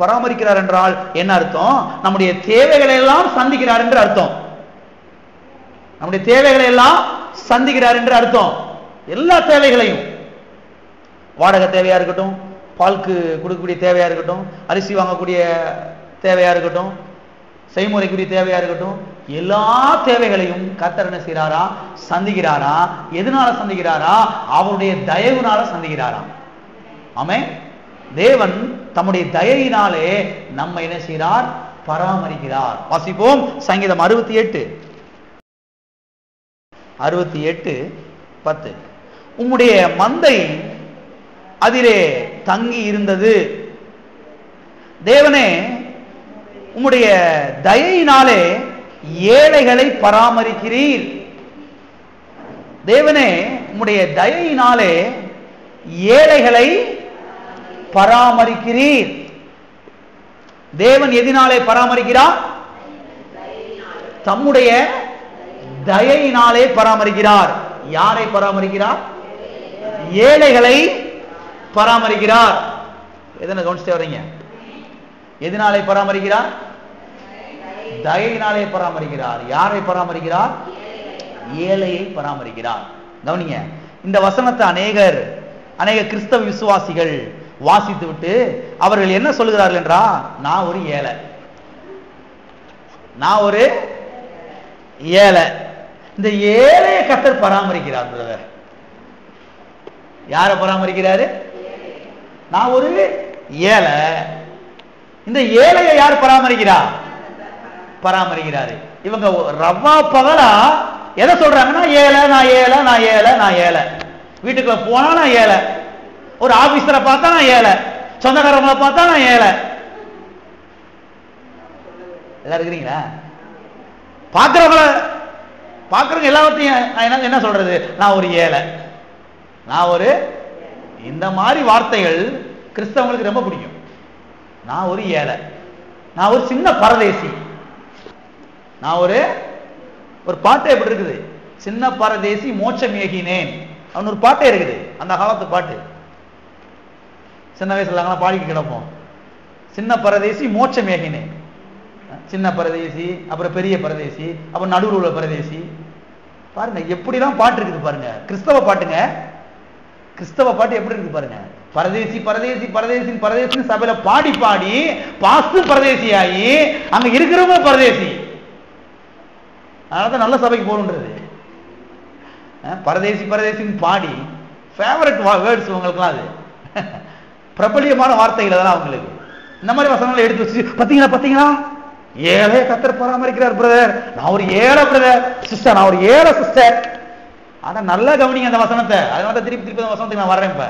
பராமரிக்கிறார் என்றால் என்ன அர்த்தம்? நம்முடைய தேவைகளை எல்லாம் சந்திக்கிறார் என்று அர்த்தம். நம்முடைய தேவைகளை எல்லாம் சந்திக்கிறார் என்று அர்த்தம். எல்லா தேவைகளையும், வாடகை தேவையா இருக்கட்டும், பால்க்கு கொடுக்கக்கூடிய தேவையா இருக்கட்டும், அரிசி வாங்கக்கூடிய தேவையா இருக்கட்டும், செய்முறைக்குரிய தேவையா இருக்கட்டும், எல்லா தேவைகளையும் கர்த்தர் என்ன செய்கிறாரா? சந்திக்கிறாரா. எதனால சந்திக்கிறாரா? அவருடைய தயவுனால சந்திக்கிறாரா. ஆமென். தேவன் தம்முடைய தயையினாலே நம்மை என்ன செய்கிறார்? பராமரிக்கிறார். வாசிப்போம் சங்கீதம் 68:10. உம்முடைய மந்தை அதிலே தங்கி இருந்தது. தேவனே உம்முடைய தயையினாலே ஏழைகளை பராமரிக்கிறீர். தேவனே உம்முடைய தயையினாலே ஏழைகளை பராமரிக்கிறீர். தேவன் எதினாலே பராமரிக்கிறார்? தம்முடைய தயையினாலே பராமரிக்கிறார். யாரை பராமரிக்கிறார்? ஏழைகளை பராமரிக்கிறார். எதனை கவனிச்சுட்டு வர்றீங்க? எதனாலே பராமரிக்கிறார்? தயையினாலே பராமரிக்கிறார். யாரை பராமரிக்கிறார்? ஏழையை பராமரிக்கிறார். கவனிங்க, இந்த வசனத்தை அநேக கிறிஸ்தவ விசுவாசிகள் வாசித்து விட்டு அவர்கள் என்ன சொல்லுகிறார்கள் என்றா, நான் ஒரு ஏழை, நான் ஒரு ஏழை. இந்த ஏழையை கர்த்தர் பராமரிக்கிறார். பிரதர், யாரை பராமரிக்கிறாரு? நான் ஒரு ஏழை. இந்த ஏழையை யார் பராமரிக்கிறார்? பராமரிக்கிறாரு. இவங்க ரவா பகலா எதை சொல்றாங்கன்னா, ஏழை, நான் ஏழை, நான் ஏழை, நான் ஏழை. வீட்டுக்குள்ள போனா நான் ஏழை, ஒரு ஆபீசரை பார்த்தா நான் ஏழை, சொந்தக்காரங்களை பார்த்தா நான் ஏழை. எல்லாம் இருக்கிறீங்களா? பாக்குறவங்க எல்லாத்தையும் என்ன சொல்றது? நான் ஒரு ஏழை, நான் ஒரு, இந்த மாதிரி வார்த்தைகள் கிறிஸ்தவங்களுக்கு ரொம்ப பிடிக்கும். நான் ஒரு ஏழை, நான் ஒரு சின்ன பரதேசி. நான் ஒரு பாட்டு எப்படி இருக்குது? சின்ன பரதேசி மோட்சம் ஏகினேன் அவன் ஒரு பாட்டே இருக்குது. அந்த காலத்து பாட்டு சின்ன வயசுல நாங்களாம் பாடிக்க கிடப்போம். சின்ன பரதேசி மோட்சம் ஏகினேன். சின்ன பரதேசி, அப்புறம் பெரிய பரதேசி, அப்புறம் நடுவில் உள்ள பரதேசி. பாருங்க எப்படிலாம் பாட்டு இருக்குது பாருங்க. கிறிஸ்தவ பாட்டுங்க. கிறிஸ்தவ பாட்டு எப்படி இருக்கு பாருங்க. பரதேசி பரதேசி பரதேசி பரதேசி சபையில பாடி பாடி பாஸ்து பரதேசி ஆகி அங்க இருக்கிறவங்க பரதேசி. அதனால நல்ல சபைக்கு போகணுன்றது. பரதேசி பரதேசின்னு பாடி ஃபேவரட் வேர்ட்ஸ் உங்களுக்குலாம், அது பிரபலியமான வார்த்தைகள் அதெல்லாம் அவங்களுக்கு. இந்த மாதிரி வசனங்களை எடுத்து வச்சு பார்த்தீங்களா ஏழை கர்த்தர் பராமரிக்கிறார் பிரதர், நான் ஒரு ஏழை பிரதர், சிஸ்டர் நான் ஒரு ஏழை சிஸ்டர். ஆனா நல்லா கவனிங்க அந்த வசனத்தை. அதனால திருப்பி அந்த வசனத்துக்கு நான் வர்றேன். இப்ப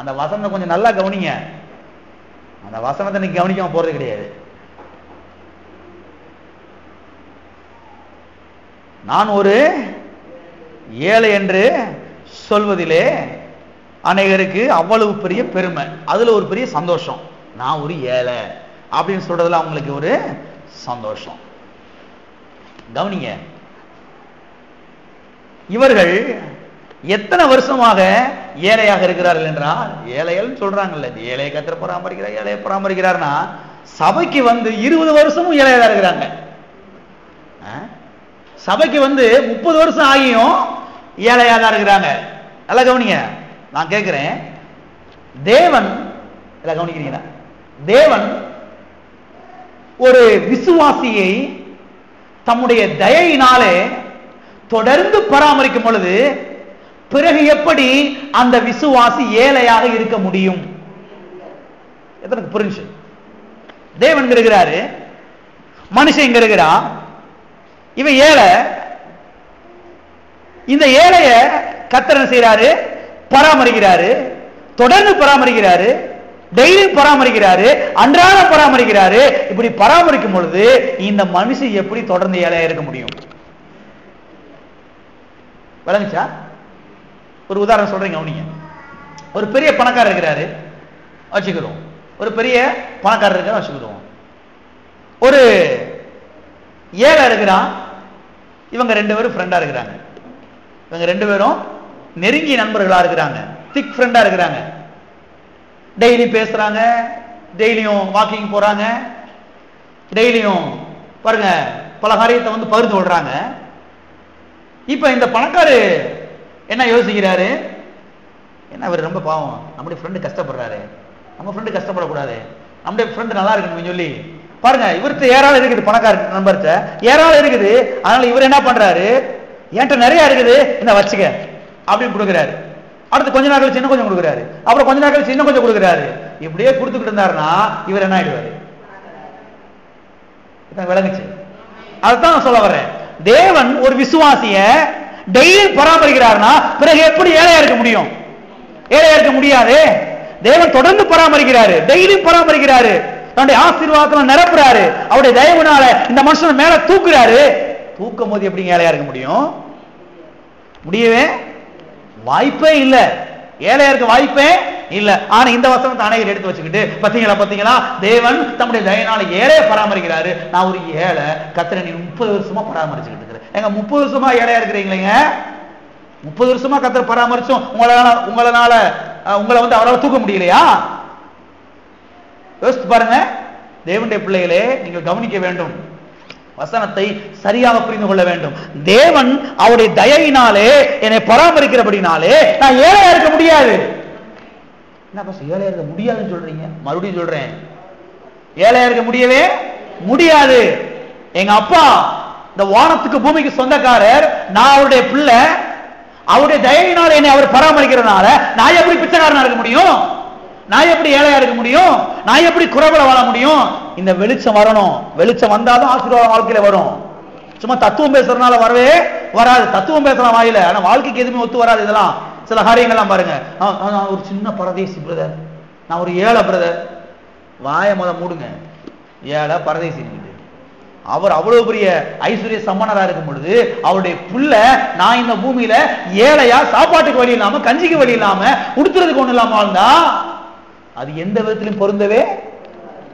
அந்த வசனத்தை கொஞ்சம் நல்லா கவனிங்க. அந்த வசனத்தை நீங்க கவனிக்காம போறது கிடையாது. நான் ஒரு ஏழை என்று சொல்வதிலே அநேகருக்கு அவ்வளவு பெரிய பெருமை, அதுல ஒரு பெரிய சந்தோஷம். நான் ஒரு ஏழை அப்படின்னு சொல்றதுல அவங்களுக்கு ஒரு சந்தோஷம். கவனிங்க, இவர்கள் எத்தனை வருஷமாக ஏழையாக இருக்கிறார்கள் என்றால், ஏழைகள் சொல்றாங்கல்ல, ஏழையை கர்த்தர் பராமரிக்கிறார், ஏழையை பராமரிக்கிறார்னா சபைக்கு வந்து 20 வருஷமும் ஏழையா இருக்கிறாங்க. சபைக்கு வந்து 30 வருஷம் ஆகியும் ஏழையா தான் இருக்கிறாங்க. நல்லா கவனிங்க, நான் கேட்கிறேன், தேவன் எல்லாம் கவனிக்கிறீங்களா? தேவன் ஒரு விசுவாசியை தம்முடைய தயையினாலே தொடர்ந்து பராமரிக்கும் பொழுது பிறகு எப்படி அந்த விசுவாசி ஏழையாக இருக்க முடியும்? எத்தனை புரிஞ்சு? தேவன் இருக்கிறாரு, மனுஷன் இங்க இருக்கிறான், இவன் ஏழை. இந்த ஏழைய கர்த்தர் என்ன செய்யறாரு? பராமரிக்கிறாரு, தொடர்ந்து பராமரிக்கிறாரு, டெய்லி பராமரிக்கிறாரு, அன்றாடம் பராமரிக்கிறாரு. இப்படி பராமரிக்கும் பொழுது இந்த மனுஷன் எப்படி தொடர்ந்து ஏழையா இருக்க முடியும்? விளங்குச்சா? ஒரு உதாரணம் சொல்றீங்க கவனிங்க. ஒரு பெரிய பணக்காரர் இருக்கிறாரு வச்சுக்கிறோம், ஒரு பெரிய பணக்காரர் இருக்கிற வச்சுக்கிறோம், ஒரு ஏழை இருக்கிறான். இவங்க 2 பேரும் ஃப்ரெண்டா இருக்கிறாங்க. இவங்க 2 பேரும் நெருங்கிய நண்பர்களா இருக்கிறாங்க, திக் ஃப்ரெண்டா இருக்கிறாங்க. டெய்லி பேசுறாங்க, டெய்லியும் வாக்கிங் போறாங்க, டெய்லியும் பாருங்க பல காரியத்தை வந்து பகிர்ந்து கொள்றாங்க. இப்ப இந்த பணக்காரு என்ன யோசிக்கிறாரு? என்ன அவர் ரொம்ப பாவம், நம்முடைய ஃப்ரெண்டு கஷ்டப்படுறாரு, நம்ம ஃப்ரெண்டு கஷ்டப்படக்கூடாது, நம்முடைய ஃப்ரெண்டு நல்லா இருக்குன்னு சொல்லி பாருங்க, இவர்கிட்ட ஏராளம் இருக்குது, பணக்கார நண்பர்கிட்ட ஏராளம் இருக்குது. அதனால இவர் என்ன பண்றாரு? என்கிட்ட நிறைய இருக்குது, என்ன வச்சுக்க அப்படின்னு கொடுக்குறாரு. அடுத்து கொஞ்ச நாள் கழிச்சு இன்னும் கொஞ்சம் கொடுக்குறாரு, அப்புறம் கொஞ்ச நாள் கழிச்சு இன்னும் கொஞ்சம் கொடுக்குறாரு. இப்படியே கொடுத்துக்கிட்டு இருந்தாருன்னா இவர் என்ன ஆயிடுவாரு? விளங்குச்சு? அதுதான் சொல்ல வர்றேன். தேவன் ஒரு விசுவாசிய டெய்லி பராமரிக்கிறார்னா பிறகு எப்படி ஏழையா இருக்க முடியும்? ஏழையா இருக்க முடியாது. தேவன் தொடர்ந்து பராமரிக்கிறாரு, டெய்லி பராமரிக்கிறாரு, தன்னுடைய ஆசீர்வாதத்துல நிரப்புறாரு, அவருடைய தயவுனால இந்த மனுஷன் மேல தூக்குறாரு. தூக்கும் போது எப்படி ஏழையா இருக்க முடியும்? முடியவே வாய்ப்பே இல்ல, ஏழையா இருக்க வாய்ப்பே இல்ல. ஆனா இந்த வசனத்தை அநேகர் எடுத்து வச்சுக்கிட்டு பாத்தீங்களா, தேவன் தம்முடைய தயனால ஏழைய பராமரிக்கிறாரு. நான் ஒரு ஏழை, கர்த்தரை நீ 30 வருஷமா பராமரிச்சுக்கிட்டு இருக்கிறேன். எங்க 30 வருஷமா ஏழையா இருக்கிறீங்களேங்க? 30 வருஷமா கர்த்தர் பராமரிச்சோம் உங்களை வந்து அவரால் தூக்க முடியலையா? யோசித்து பாருங்க. தேவனுடைய பிள்ளைகளே, நீங்கள் கவனிக்க வேண்டும், வசனத்தை சரியாக புரிந்து கொள்ள வேண்டும். தேவன் அவருடைய தயையினாலே என்னை பராமரிக்கிறபடினாலே நான் ஏழையா இருக்க முடியாது. என்ன ஏழையா இருக்க முடியாதுன்னு சொல்றீங்க? மறுபடியும் சொல்றேன், ஏழையா இருக்க முடியவே முடியாது. எங்க அப்பா இந்த வானத்துக்கு பூமிக்கு சொந்தக்காரர், நான் அவருடைய பிள்ளை, அவருடைய தயையினால என்னை அவர் பராமரிக்கிறதுனால நான் எப்படி பிச்சைக்காரனா இருக்க முடியும்? நான் எப்படி ஏழையா இருக்க முடியும்? நான் எப்படி குறைபட வாழ முடியும்? இந்த வெளிச்சம் வரணும். வெளிச்சம் வந்தாலும் ஆசீர்வாதம் வாழ்க்கையில வரும். சும்மா தத்துவம் பேசுறதுனால வரவே வராது. தத்துவம் பேசலாம் வாயில, ஆனா வாழ்க்கைக்கு எதுவுமே ஒத்து வராது. இதெல்லாம் சில காரியங்கள்லாம் பாருங்க. நான் ஒரு சின்ன பரதேசி பிரதர், நான் ஒரு ஏழை பிரதர். வாய மூடுங்க. ஏழை பரதேசி. அவர் அவ்வளவு பெரிய ஐஸ்வர்ய சம்பனரா இருக்கும் பொழுது அவருடைய புள்ள நான் இந்த பூமியில ஏழையா, சாப்பாட்டுக்கு வழி இல்லாம, கஞ்சிக்கு வழி இல்லாம, உடுத்துறதுக்கு ஒண்ணு இல்லாம வாழ்ந்தா அது எந்த விதத்திலும்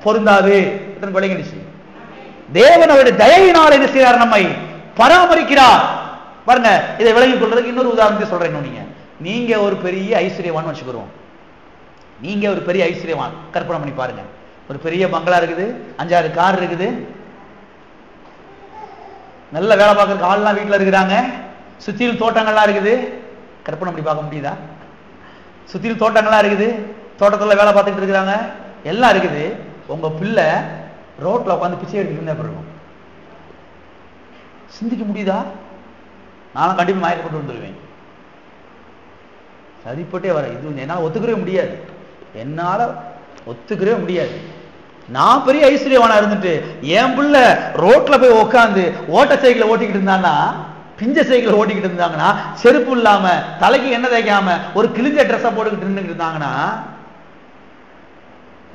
பொருந்தாது. தேவன் அவருடைய தயவினால் என்ன செய்கிறார்? நம்மை பராமரிக்கிறார். பாருங்க, இதை விளங்கிக் கொள்றதுக்கு இன்னொரு உதாரணத்தை சொல்றேன். நீங்க ஒரு பெரிய ஐஸ்வர்யவான் வச்சுக்கிறோம். நீங்க ஒரு பெரிய ஐஸ்வர்யவான் கற்பனை பண்ணி பாருங்க. ஒரு பெரிய பங்களா இருக்குது, 5-6 கார் இருக்குது, நல்ல வேலை பார்க்கறதுக்கு ஆள்லாம் வீட்டுல இருக்கிறாங்க, சுத்தியில் தோட்டங்கள்லாம் இருக்குது. கற்பனை பண்ணி பார்க்க முடியுதா? சுத்தியில் தோட்டங்கள்லாம் இருக்குது, தோட்டத்துல வேலை பார்த்துக்கிட்டு இருக்கிறாங்க, எல்லாம் இருக்குது. உங்க பிள்ளை ரோட்ல உட்காந்து பிச்சை எடுத்துட்டு இருந்தா இருக்கும். சிந்திக்க முடியுதா? நானும் கண்டிப்பா மயக்கப்பட்டு வந்துடுவேன். சரிப்பட்டே வர இது என்னால ஒத்துக்கவே முடியாது. என்னால ஒத்துக்கவே முடியாது. நான் பெரிய ஐஸ்வர்யவானா இருந்துட்டு என் பிள்ளை ரோட்ல போய் உட்காந்து ஓட்ட சைக்கிளை ஓட்டிக்கிட்டு இருந்தாங்கன்னா, பிஞ்ச சைக்கிள் ஓட்டிக்கிட்டு இருந்தாங்கன்னா, செருப்பு இல்லாம, தலைக்கு எண்ணெய் தேய்க்காம, ஒரு கிழிஞ்ச ட்ரெஸ்ஸை போட்டுக்கிட்டு நின்றுட்டு இருந்தாங்கன்னா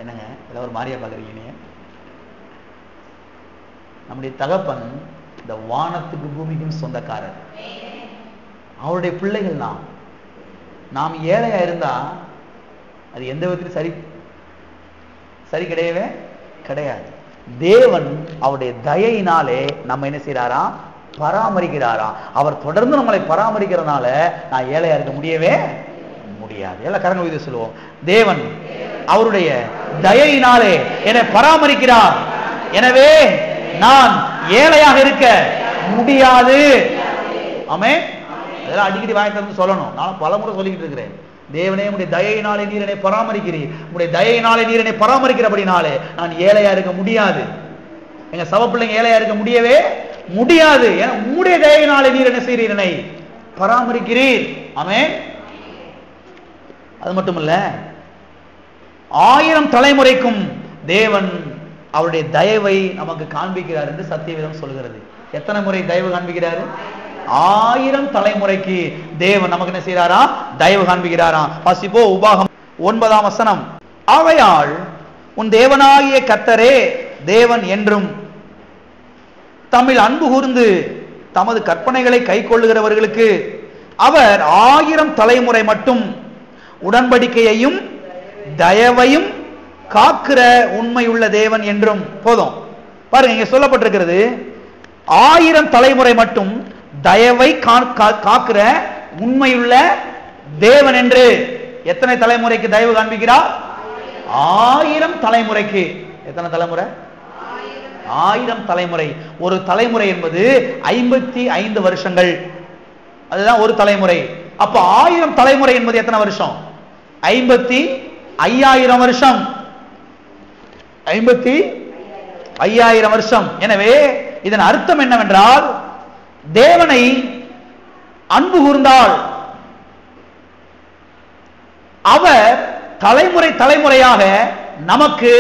என்னங்க இதை ஒரு மாதிரியா பாக்குறீங்க? நம்முடைய தகப்பன் இந்த வானத்துக்கு பூமிக்கும் சொந்தக்காரர். அவருடைய பிள்ளைகள் தான். நாம் ஏழையா இருந்தா அது எந்த விதத்திலும் சரி கிடையவே கிடையாது. தேவன் அவருடைய தயையினாலே நம்ம என்ன செய்யறாரா? பராமரிக்கிறாரா. அவர் தொடர்ந்து நம்மளை பராமரிக்கிறதுனால நான் ஏழையா இருக்க முடியவே முடியாது. எல்லாம் கரங்கள் வீதி சொல்லுவோம். தேவன் அவருடைய தயையினாலே என்னை பராமரிக்கிறார், எனவே நான் ஏழையாக இருக்க முடியாது. ஆமென். அதெல்லாம் அடிக்கடி வாங்கி தந்து சொல்லணும். நான் பலமுறை சொல்லிக்கிட்டு இருக்கிறேன். தேவனே உடைய தயையினாலே நீர் என்னை பராமரிக்கிறீர், உடைய தயையினாலே நீர் என்னை பராமரிக்கிறபடினாலே நான் ஏழையா இருக்க முடியாது. எங்க சபை பிள்ளைங்க ஏழையா இருக்க முடியவே முடியாது. ஏன்னா உம்முடைய தயையினாலே நீர் என்ன செய்கிறீர்? என்னை பராமரிக்கிறீர். ஆமென். அது மட்டுமல்ல, 1000 தலைமுறைக்கும் தேவன் அவருடைய தயவை நமக்கு காண்பிக்கிறார் என்று சத்தியவேதம் சொல்கிறது. எத்தனை முறை தயவு காண்பிக்கிறாரு? 1000 தலைமுறைக்கு தேவன் நமக்கு என்ன செய்யறாரா? தயவு காண்பிக்கிறாரா. வாசிப்போ உபாகம் 9ஆம் வசனம். ஆகையால் உன் தேவனாகிய கர்த்தரே தேவன் என்றும் தம்மில் அன்பு கூர்ந்து தமது கற்பனைகளை கை கொள்ளுகிறவர்களுக்கு அவர் 1000 தலைமுறை மட்டும் உடன்படிக்கையையும் தயவையும் காக்கிற உண்மையுள்ள தேவன் என்றும். போதும் பாருங்க, இங்க சொல்லப்பட்டிருக்கிறது 1000 தலைமுறை மட்டும் தயவை காக்கிற உண்மையுள்ள தேவன் என்று. எத்தனை தலைமுறைக்கு தயவு காண்பிக்கிறார்? 1000 தலைமுறைக்கு. எத்தனை தலைமுறை? 1000 தலைமுறை. ஒரு தலைமுறை என்பது 55 வருஷங்கள். அதுதான் ஒரு தலைமுறை. அப்ப 1000 தலைமுறை என்பது எத்தனை வருஷம்? 55,000 வருஷம். 55,000 வருஷம். எனவே இதன் அர்த்தம் என்னவென்றால், தேவனை அன்பு கூர்ந்தால் அவர் தலைமுறை தலைமுறையாக நமக்கு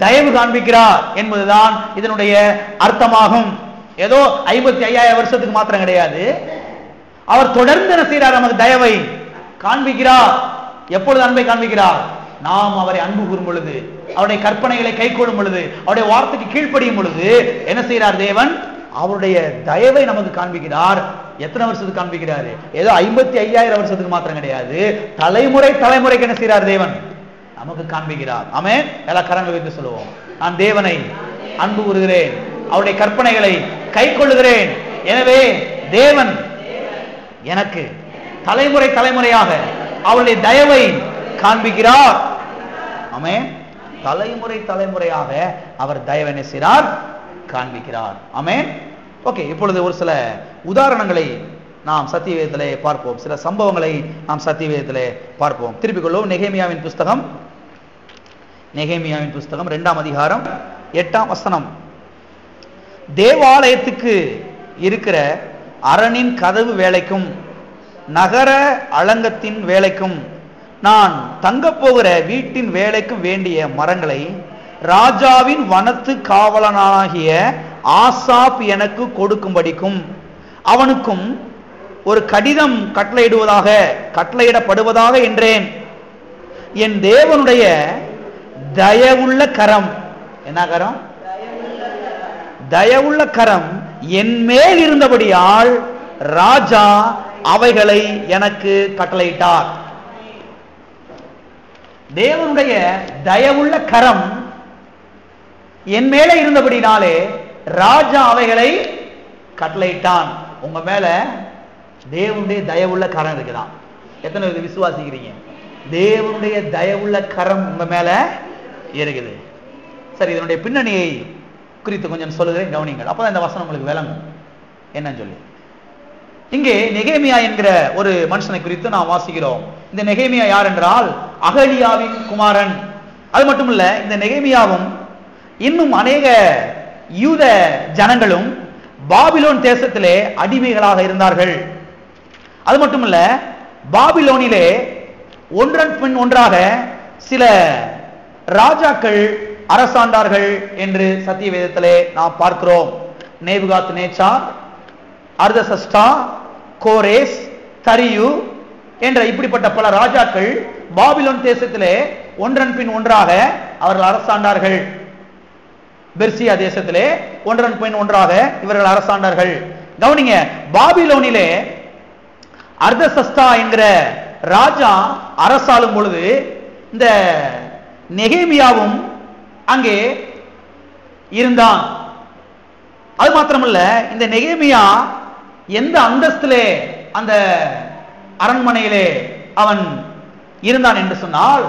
தயவு காண்பிக்கிறார் என்பதுதான் இதனுடைய அர்த்தமாகும். ஏதோ 55,000 வருஷத்துக்கு மாத்திரம் கிடையாது. அவர் தொடர்ந்து என்ன செய்கிறார்? நமக்கு தயவை காண்பிக்கிறார். எப்பொழுது அன்பை காண்பிக்கிறார்? நாம் அவரை அன்பு கூறும் பொழுது, அவருடைய கற்பனைகளை கை கொள்ளும் பொழுது, அவருடைய வார்த்தைக்கு கீழ்ப்படியும் பொழுது என்ன செய்கிறார்? தேவன் அவருடைய தயவை நமக்கு காண்பிக்கிறார். எத்தனை வருஷத்துக்கு காண்பிக்கிறாரு? ஏதோ 55,000 வருஷத்துக்கு மாத்திரம் கிடையாது. தலைமுறை தலைமுறைக்கு என்ன செய்கிறார்? தேவன் நமக்கு காண்பிக்கிறார். ஆமென். எல்லா கரங்களை வைத்து சொல்லுவோம். நான் தேவனை அன்பு கூறுகிறேன், அவருடைய கற்பனைகளை கை கொள்ளுகிறேன், எனவே தேவன் எனக்கு தலைமுறை தலைமுறையாக அவருடைய தயவை காண்பிக்கிறார். ஆமென். தலைமுறை தலைமுறையாக அவர் தயவை என்ன செய்கிறார்? காண்பிக்கிறார். ஆமென். ஓகே, இப்பொழுது ஒரு சில உதாரணங்களை நாம் சத்தியவேதத்திலே பார்ப்போம். சில சம்பவங்களை நாம் சத்தியவேதத்திலே பார்ப்போம். திருப்பிக் கொள்வோம். நெகேமியாவின் புஸ்தகம் 2ஆம் அதிகாரம் 8ஆம் வசனம். தேவாலயத்துக்கு இருக்கிற அரணின் கதவு வேலைக்கும் நகர அலங்கத்தின் வேலைக்கும் நான் தங்க போகிற வீட்டின் வேலைக்கும் வேண்டிய மரங்களை ராஜாவின் வனத்து காவலனாகிய ஆசாப் எனக்கு கொடுக்கும்படிக்கும் அவனுக்கும் ஒரு கடிதம் கட்டளையிடப்படுவதாக என்றேன். என் தேவனுடைய தயவுள்ள கரம், என்ன கரம்? தயவுள்ள கரம் என் மேல் இருந்தபடியால் ராஜா அவைகளை எனக்கு கட்டளையிட்டார். தேவனுடைய தயவுள்ள கரம் என் மேலே இருந்தபடினாலே ராஜா அவைகளை கட்டளையிட்டான். உங்க மேல தேவனுடைய தயவுள்ள கரம் இருக்குதான். எத்தனை பேர் விசுவாசிக்கிறீங்க? தேவனுடைய தயவுள்ள கரம் உங்க மேல இருக்குது. சரி, இதனுடைய பின்னணியை குறித்து கொஞ்சம் சொல்லுகிறேன், கவனிங்கள். அப்பதான் இந்த வசனம் உங்களுக்கு விளங்கும் என்னன்னு சொல்லி. இங்கே நெகேமியா என்கிற ஒரு மனுஷனை குறித்து நாம் வாசிக்கிறோம். இந்த நெகேமியா யார் என்றால் அகலியாவின் குமாரன். அது மட்டுமல்ல, இந்த நெகேமியாவும் இன்னும் அநேக யூத ஜனங்களும் பாபிலோன் தேசத்திலே அடிமைகளாக இருந்தார்கள். அது மட்டுமல்ல, பாபிலோனிலே ஒன்றன் பின் ஒன்றாக சில ராஜாக்கள் அரசாண்டார்கள் என்று சத்தியவேதத்திலே நாம் பார்க்கிறோம். நேபுகாத் நேச்சார், அர்தசஷ்டா, கோரேஸ், தரியு என்ற இப்படிப்பட்ட பல ராஜாக்கள் பாபிலோன் தேசத்திலே ஒன்றன் பின் ஒன்றாக அவர்கள் அரசாண்டார்கள். பெர்சியா தேசத்திலே ஒன்றன் பின் ஒன்றாக இவர்கள் அரசாண்டார்கள். கவனிங்க, பாபிலோனிலே அர்தசஷ்டா என்கிற ராஜா அரசாளும் பொழுது இந்த நெகேமியாவும் அங்கே இருந்தான். அது மாத்திரமல்ல, இந்த நெகேமியா எந்த அந்தஸ்திலே அந்த அரண்மனையிலே அவன் இருந்தான் என்று சொன்னால்,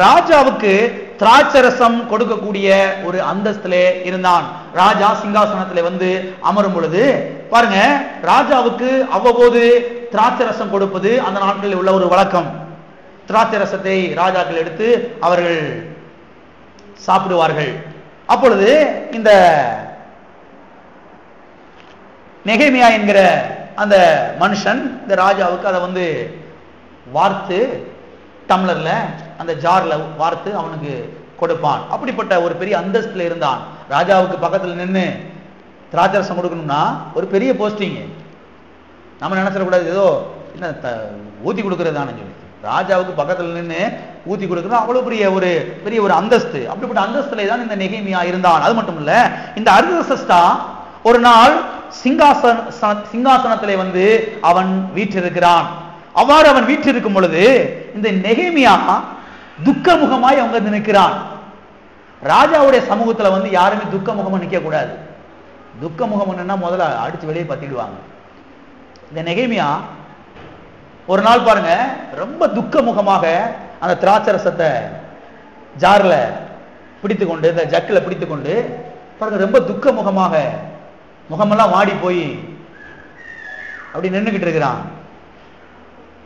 ராஜாவுக்கு திராட்சரசம் கொடுக்கக்கூடிய ஒரு அந்தஸ்திலே இருந்தான். ராஜா சிங்காசனத்திலே வந்து அமரும் பொழுது பாருங்க, ராஜாவுக்கு அவ்வப்போது திராட்சரசம் கொடுப்பது அந்த நாட்களில் உள்ள ஒரு வழக்கம். திராட்சரசத்தை ராஜாக்கள் எடுத்து அவர்கள் சாப்பிடுவார்கள். அப்பொழுது இந்த நெகேமியா என்கிற அந்த மனுஷன் இந்த ராஜாவுக்கு அதை வந்து வார்த்து டம்ளர்ல அந்த ஜார்ல வார்த்து அவனுக்கு கொடுப்பான். அப்படிப்பட்ட ஒரு பெரிய அந்தஸ்துல இருந்தான். ராஜாவுக்கு பக்கத்துல நின்று திராட்சரசம் கொடுக்கணும்னா ஒரு பெரிய போஸ்டிங். நம்ம நினைச்சிடக்கூடாது ஏதோ என்ன ஊத்தி கொடுக்கறதானு சொல்லி. ராஜாவுக்கு பக்கத்துல நின்று ஊத்தி கொடுக்கணும், அவ்வளவு பெரிய ஒரு அந்தஸ்து. அப்படிப்பட்ட அந்தஸ்துல தான் இந்த நெகேமியா இருந்தான். அது மட்டும் இல்ல, இந்த அர்தசஷ்டா ஒரு நாள் சிங்காசனத்திலே வந்து அவன் வீற்றிருக்கிறான். அவ்வாறு அவன் வீற்றிருக்கும் பொழுது இந்த நெகேமியா துக்கமுகமாய் அவங்க நிற்கிறான். ராஜாவுடைய சமூகத்துல வந்து யாருமே துக்கமுகமா நிக்க கூடாது. துக்கமுகம் என்னன்னா முதல்ல அடிச்சு வெளியே பத்திடுவாங்க. இந்த நெகேமியா ஒரு நாள் பாருங்க, ரொம்ப துக்கமுகமாக அந்த திராட்சரசத்தை ஜார்ல பிடித்து கொண்டு, இந்த ஜக்கில பிடித்து கொண்டு பாருங்க, ரொம்ப துக்கமுகமாக முகமெல்லாம் வாடி போய் அப்படி நின்றுகிட்டு இருக்கிறான்.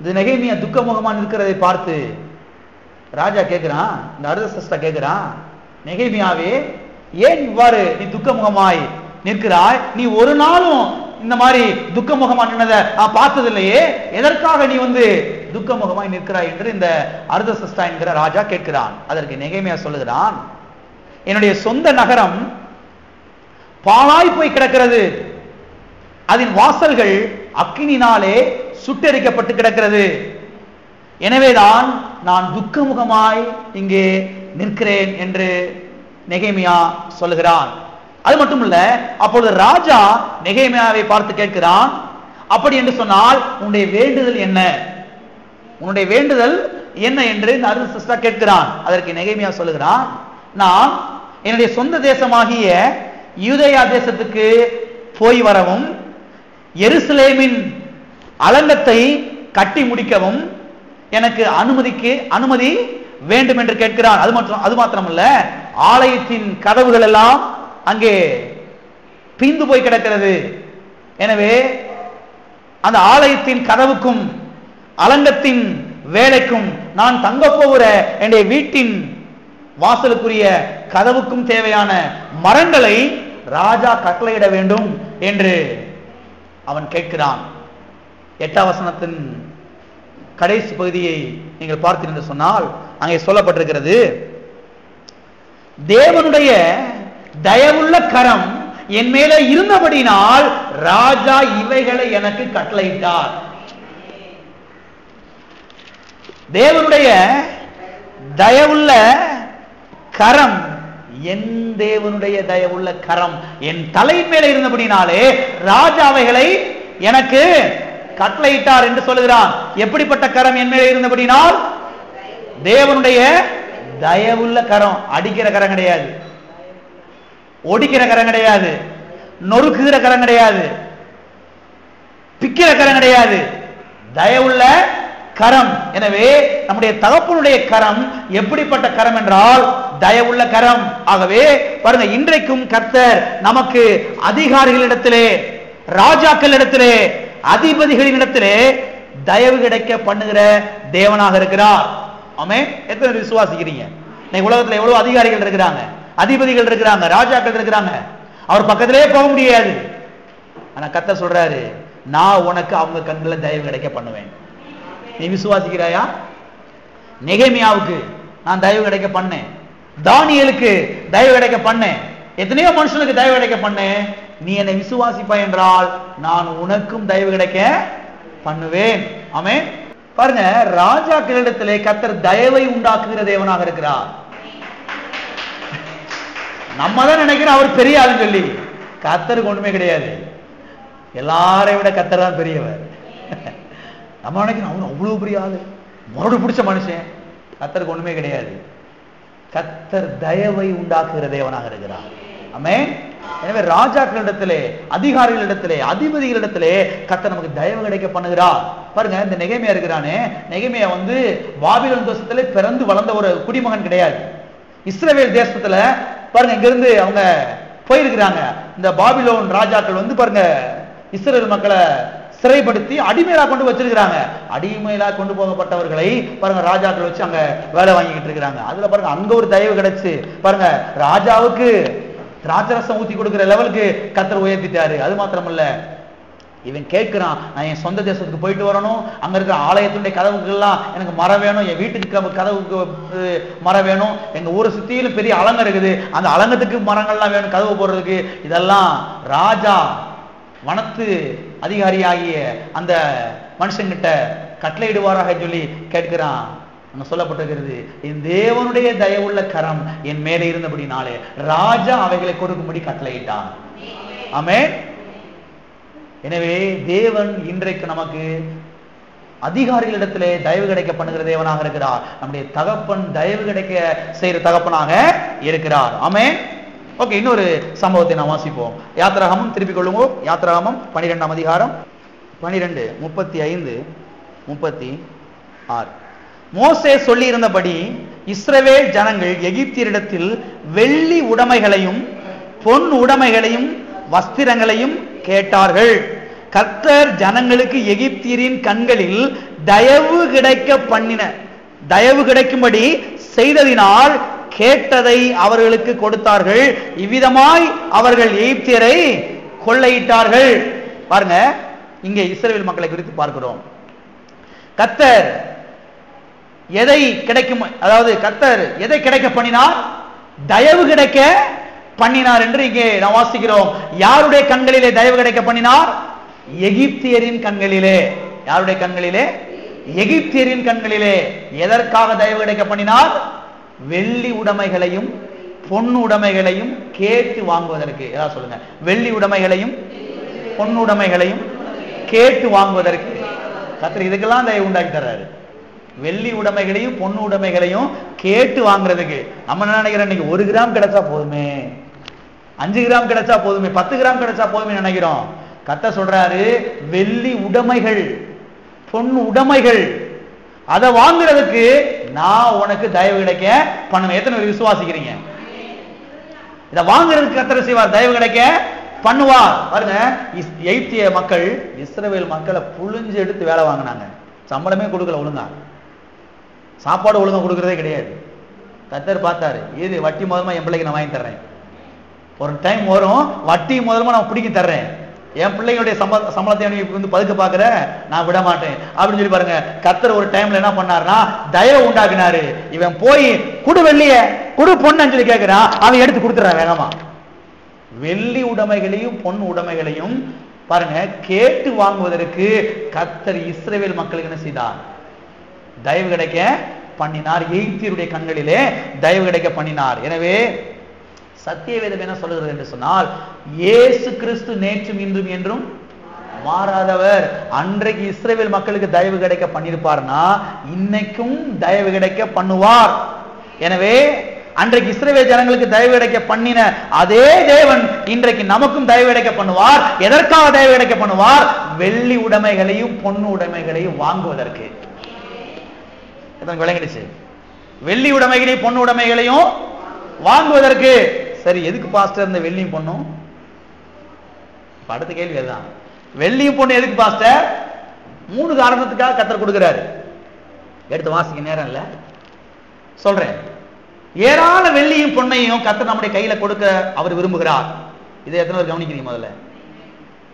இந்த நெகேமியா துக்கமுகமா நிற்கிறதை பார்த்து ராஜா கேட்கிறான், இந்த அர்தசஷ்டா கேட்கிறான், நெகேமியாவே, ஏன் இவ்வாறு நீ துக்கமுகமாய் நிற்கிறாய்? நீ ஒரு நாளும் இந்த மாதிரி துக்கமுகமா நின்னதை பார்த்தது இல்லையே, எதற்காக நீ வந்து துக்கமுகமாய் நிற்கிறாய் என்று இந்த அர்தசஷ்டா என்கிற ராஜா கேட்கிறான். அதற்கு நெகேமியா சொல்லுகிறான், என்னுடைய சொந்த நகரம் பாழாய் போய் கிடக்கிறது, அதன் வாசல்கள் அக்கினினாலே சுட்டெரிக்கப்பட்டு கிடக்கிறது, எனவேதான் நான் துக்கமுகமாய் இங்கே நிற்கிறேன் என்று நெகேமியா சொல்லுகிறான். அது மட்டும் இல்ல, அப்பொழுது ராஜா நெகேமியாவை பார்த்து கேட்கிறான், அப்படி என்று சொன்னால் உன்னுடைய வேண்டுதல் என்ன? உன்னுடைய வேண்டுதல் என்ன என்று இந்த அர்தசஷ்டா கேட்கிறான். அதற்கு நெகேமியா சொல்லுகிறான், நான் என்னுடைய சொந்த தேசமாகிய யூதேயா தேசத்துக்கு போய் வரவும், எருசலேமின் அலங்கத்தை கட்டி முடிக்கவும் எனக்கு அனுமதி வேண்டும் என்று கேட்கிறான். அது மாத்திரமல்ல, ஆலயத்தின் கதவுகள் எல்லாம் அங்கே பிந்து போய் கிடக்கிறது, எனவே அந்த ஆலயத்தின் கதவுக்கும் அலங்கத்தின் வேலைக்கும் நான் தங்க போகிற என்னுடைய வீட்டின் வாசலுக்குரிய கதவுக்கும் தேவையான மரங்களை ராஜா கட்டளையிட வேண்டும் என்று அவன் கேட்கிறான். 8ஆம் வசனத்தின் கடைசி பகுதியை நீங்கள் பார்த்தீர்கள் என்று சொன்னால் அங்கே சொல்லப்பட்டிருக்கிறது, தேவனுடைய தயவுள்ள கரம் என் மேலே இருந்தபடினால் ராஜா இவைகளை எனக்கு கட்டளையிட்டார். தேவனுடைய தயவுள்ள கரம், என் தேவனுடைய தயவுள்ள கரம் என் தலை மேலே இருந்தபடினாலே ராஜா அவைகளை எனக்கு கட்டளையிட்டார் என்று சொல்லுகிறான். எப்படிப்பட்ட கரம் என் மேலே இருந்தபடினால்? தேவனுடைய தயவுள்ள கரம். அடிக்கிற கரம் கிடையாது, ஒடிக்கிற கரம் கிடையாது, நொறுக்குகிற கரம் கிடையாது, பிக்கிற கரம் கிடையாது, தயவுள்ள கரம். எனவே நம்முடைய தகப்பனுடைய கரம் எப்படிப்பட்ட கரம் என்றால் தயவுள்ள கரம். ஆகவே பாருங்க, இன்றைக்கும் கர்த்தர் நமக்கு அதிகாரிகளிடத்திலே, ராஜாக்களிடத்திலே, அதிபதிகளிடத்திலே தயவு கிடைக்க பண்ணுகிற தேவனாக இருக்கிறார். ஆமென். எத்தனை விசுவாசிக்கிறீங்க? இன்னைக்கு உலகத்துல எவ்வளவு அதிகாரிகள் இருக்கிறாங்க, அதிபதிகள் இருக்கிறாங்க, ராஜாக்கள் இருக்கிறாங்க, அவர் பக்கத்திலே போக முடியாது. ஆனா கர்த்தர் சொல்றாரு, நான் உனக்கு அவங்க கண்களில் தயவு கிடைக்க பண்ணுவேன். நீ விசுவாசிக்கிறாயா? நெகேமியாவுக்கு நான் தயவு கிடைக்க பண்ணேன், தானியேலுக்கு தயவு கிடைக்க பண்ணேன், எத்தனையோ மனுஷனுக்கு தயவு கிடைக்க பண்ணேன். நீ என்னை விசுவாசிப்பாய் என்றால் நான் உனக்கும் தயவு கிடைக்க பண்ணுவேன். ஆமென். பாருங்க, ராஜாக்களிடத்திலே கர்த்தர் தயவை உண்டாக்குகிற தேவனாக இருக்கிறார். நம்ம தான் நினைக்கிறோம் அவர் பெரிய ஆளுன்னு சொல்லி, கர்த்தருக்கு ஒண்ணுமே கிடையாது. எல்லாரை விட கர்த்தர் தான் பெரியவர். நம்ம நினைக்கிறோம் அவர் அவ்வளவு பெரிய ஆளு, முரடு பிடிச்ச மனுஷன். கர்த்தருக்கு ஒண்ணுமே கிடையாது. கர்த்தர் தயவை உண்டாக்குகிற தேவனாக இருக்கிறார். ஆமென். எனவே ராஜாக்களிடத்திலே, அதிகாரிகளிடத்திலே, அதிபதிகளிடத்திலே கர்த்தர் நமக்கு தயவு கிடைக்க பண்ணுகிறார். பாருங்க, இந்த நெகேமியா இருக்கிறானே, நெகேமியா பாபிலோன் தேசத்திலே பிறந்து வளர்ந்த ஒரு குடிமகன் கிடையாது. இஸ்ரவேல் தேசத்துல பாருங்க, இங்கிருந்து அவங்க போயிருக்கிறாங்க. இந்த பாபிலோன் ராஜாக்கள் பாருங்க இஸ்ரவேல் மக்களை சிறைப்படுத்தி அடிமையிலா கொண்டு வச்சிருக்கிறாங்க. அடிமையிலா கொண்டு போகப்பட்டவர்களை பாருங்க ராஜாக்கள் வச்சு அங்க வேலை வாங்கிட்டு இருக்கிறாங்க. அதுல பாருங்க அங்க ஒரு தயவு கிடைச்சு பாருங்க ராஜாவுக்கு திராட்சரசம் ஊத்தி கொடுக்கிற லெவலுக்கு கர்த்தர் உயர்த்திட்டாரு. அது மாத்திரமல்ல, இவன் கேட்கிறான், நான் என் சொந்த தேசத்துக்கு போயிட்டு வரணும், அங்க இருக்கிற ஆலயத்துடைய கதவுக்கெல்லாம் எனக்கு மரம் வேணும், என் வீட்டுக்கு கதவுக்கு மரம் வேணும், எங்க ஊரை சுத்தியிலும் பெரிய அலங்கம் இருக்குது, அந்த அலங்கத்துக்கு மரங்கள்லாம் வேணும் கதவு போடுறதுக்கு. இதெல்லாம் ராஜா வனத்து அதிகாரியாகிய அந்த மனுஷங்கிட்ட கட்டளையிடுவாராக சொல்லி கேட்கிறான். அங்க சொல்லப்பட்டிருக்கிறது, என் தேவனுடைய தயவுள்ள கரம் என் மேலே இருந்தபடினாலே ராஜா அவைகளை கொடுக்கும்படி கட்டளையிட்டான். ஆமென். எனவே தேவன் இன்றைக்கு நமக்கு அதிகாரிகளிடத்திலே தயவு கிடைக்க பண்ணுகிற தேவனாக இருக்கிறார். நம்முடைய தகப்பன் தயவு கிடைக்க செய்கிற தகப்பனாக இருக்கிறார். ஆமென். ஓகே, இன்னொரு சம்பவத்தை நாம் வாசிப்போம். யாத்திராகமம் திருப்பிக் கொள்ளுவோம். யாத்திராகமம் 12ஆம் அதிகாரம் 12:35-36. மோசே சொல்லி இருந்தபடி இஸ்ரவேல் ஜனங்கள் எகிப்தியரிடத்தில் வெள்ளி உடைமைகளையும் பொன் உடைமைகளையும் வஸ்திரங்களையும் கேட்டார்கள். கர்த்தர் ஜனங்களுக்கு எகிப்தியரின் கண்களில் தயவு கிடைக்கும்படி செய்ததினால் கேட்டதை அவர்களுக்கு கொடுத்தார்கள். இவ்விதமாய் அவர்கள் எகிப்தியரை கொள்ளையிட்டார்கள். பாருங்க, இங்கே இஸ்ரவேல் மக்களை குறித்து பார்க்கிறோம். கர்த்தர் எதை கிடைக்கும், அதாவது கர்த்தர் எதை கிடைக்க பண்ணினார்? தயவு கிடைக்க பண்ணினார் என்று இங்கே நாம் வாசிக்கிறோம். யாருடைய கண்களிலே தயவு கிடைக்க பண்ணினார்? எகிப்தியரின் கண்களிலே. யாருடைய கண்களிலே? எகிப்தியரின் கண்களிலே. எதற்காக தயவு கிடைக்க பண்ணினார்? வெள்ளி உடைமைகளையும் பொன் உடைமைகளையும் கேட்டு வாங்குவதற்கு. ஏதாவது சொல்லுங்க. வெள்ளி உடைமைகளையும் பொன் உடைமைகளையும் கேட்டு வாங்குவதற்கு கர்த்தர் இதுக்கெல்லாம் தயவு உண்டாக்கி தர்றாரு. வெள்ளி உடைமைகளையும் பொன் உடைமைகளையும் கேட்டு வாங்குறதுக்கு. நம்ம என்ன நினைக்கிறோம், இன்னைக்கு 1 கிராம் கிடைச்சா போதுமே, 5 கிராம் கிடைச்சா போதுமே, 10 கிராம் கிடைச்சா போதுமே நினைக்கிறோம். கர்த்தர் சொல்றாரு, வெள்ளி உடைமைகள் பொன் உடைமைகள் அதை வாங்குறதுக்கு நான் உனக்கு தயவு கிடைக்க பண்ணுவேன். எத்தனை பேர் விசுவாசிக்கிறீங்க? இதை வாங்குறதுக்கு கர்த்தர் செய்வார், தயவு கிடைக்க பண்ணுவார். பாருங்க, எகிப்திய மக்கள் இஸ்ரவேல் மக்களை புழிஞ்சு எடுத்து வேலை வாங்கினாங்க. சம்பளமே கொடுக்கல, ஒழுங்கா சாப்பாடு ஒழுங்கா கொடுக்கறதே கிடையாது. கர்த்தர் பார்த்தாரு, இது வட்டி முதலமா என் பிள்ளைக்கு நான் வாங்கி தர்றேன், ஒரு டைம் வரும் வட்டி முதலமா நான் பிடிக்க தர்றேன், என் பிள்ளைகளுடைய சம்பளத்தை பதுக்க பாக்குற நான் விட மாட்டேன் அப்படின்னு சொல்லி பாருங்க. கர்த்தர் ஒரு டைம்ல என்ன பண்ணாருன்னா தயவு உண்டாக்குனாரு. இவன் போய் குடு வெள்ளிய குடு பொண்ணு சொல்லி கேட்கிறான், அவன் எடுத்து கொடுத்துறான் வேகமா. வெள்ளி உடைமைகளையும் பொன் உடைமைகளையும் பாருங்க கேட்டு வாங்குவதற்கு கர்த்தர் இஸ்ரவேல் மக்களுக்கு என்ன செய்தார்? தயவு கிடைக்க பண்ணினார். எகிப்தியருடைய கண்களிலே தயவு கிடைக்க பண்ணினார். எனவே சத்தியவேதம் என்ன சொல்லுகிறது என்று சொன்னால், இயேசு கிறிஸ்து நேற்றும் இன்றும் என்றும் மாறாதவர். அன்றைக்கு இஸ்ரவேல் மக்களுக்கு தயவு கிடைக்க பண்ணிருப்பார்னா இன்னைக்கும் தயவு கிடைக்க பண்ணுவார். எனவே அன்றைக்கு இஸ்ரவேல் ஜனங்களுக்கு தயவு கிடைக்க பண்ணின அதே தேவன் இன்றைக்கு நமக்கும் தயவு கிடைக்க பண்ணுவார். எதற்காக தயவு கிடைக்க பண்ணுவார்? வெள்ளி உடைமைகளையும் பொன் உடைமைகளையும் வாங்குவதற்கு. விளங்கிடுச்சு? வெள்ளி உடைமைகளையும் பொன் உடைமைகளையும் வாங்குவதற்கு. சரி, எதுக்கு பாஸ்டர் இந்த வெள்ளியும் பொண்ணும்? அடுத்த கேள்வி அதுதான். வெள்ளியும் பொண்ணு எதுக்கு பாஸ்டர்? 3 காரணத்துக்காக கர்த்தர் கொடுக்கிறாரு. எடுத்து வாசிக்க நேரம் இல்ல, சொல்றேன். ஏராள வெள்ளியும் பொன்னையும் கர்த்தர் நம்முடைய கையில கொடுக்க அவர் விரும்புகிறார். இதை எத்தனை பேர் கவனிக்கிறீங்க? முதல்ல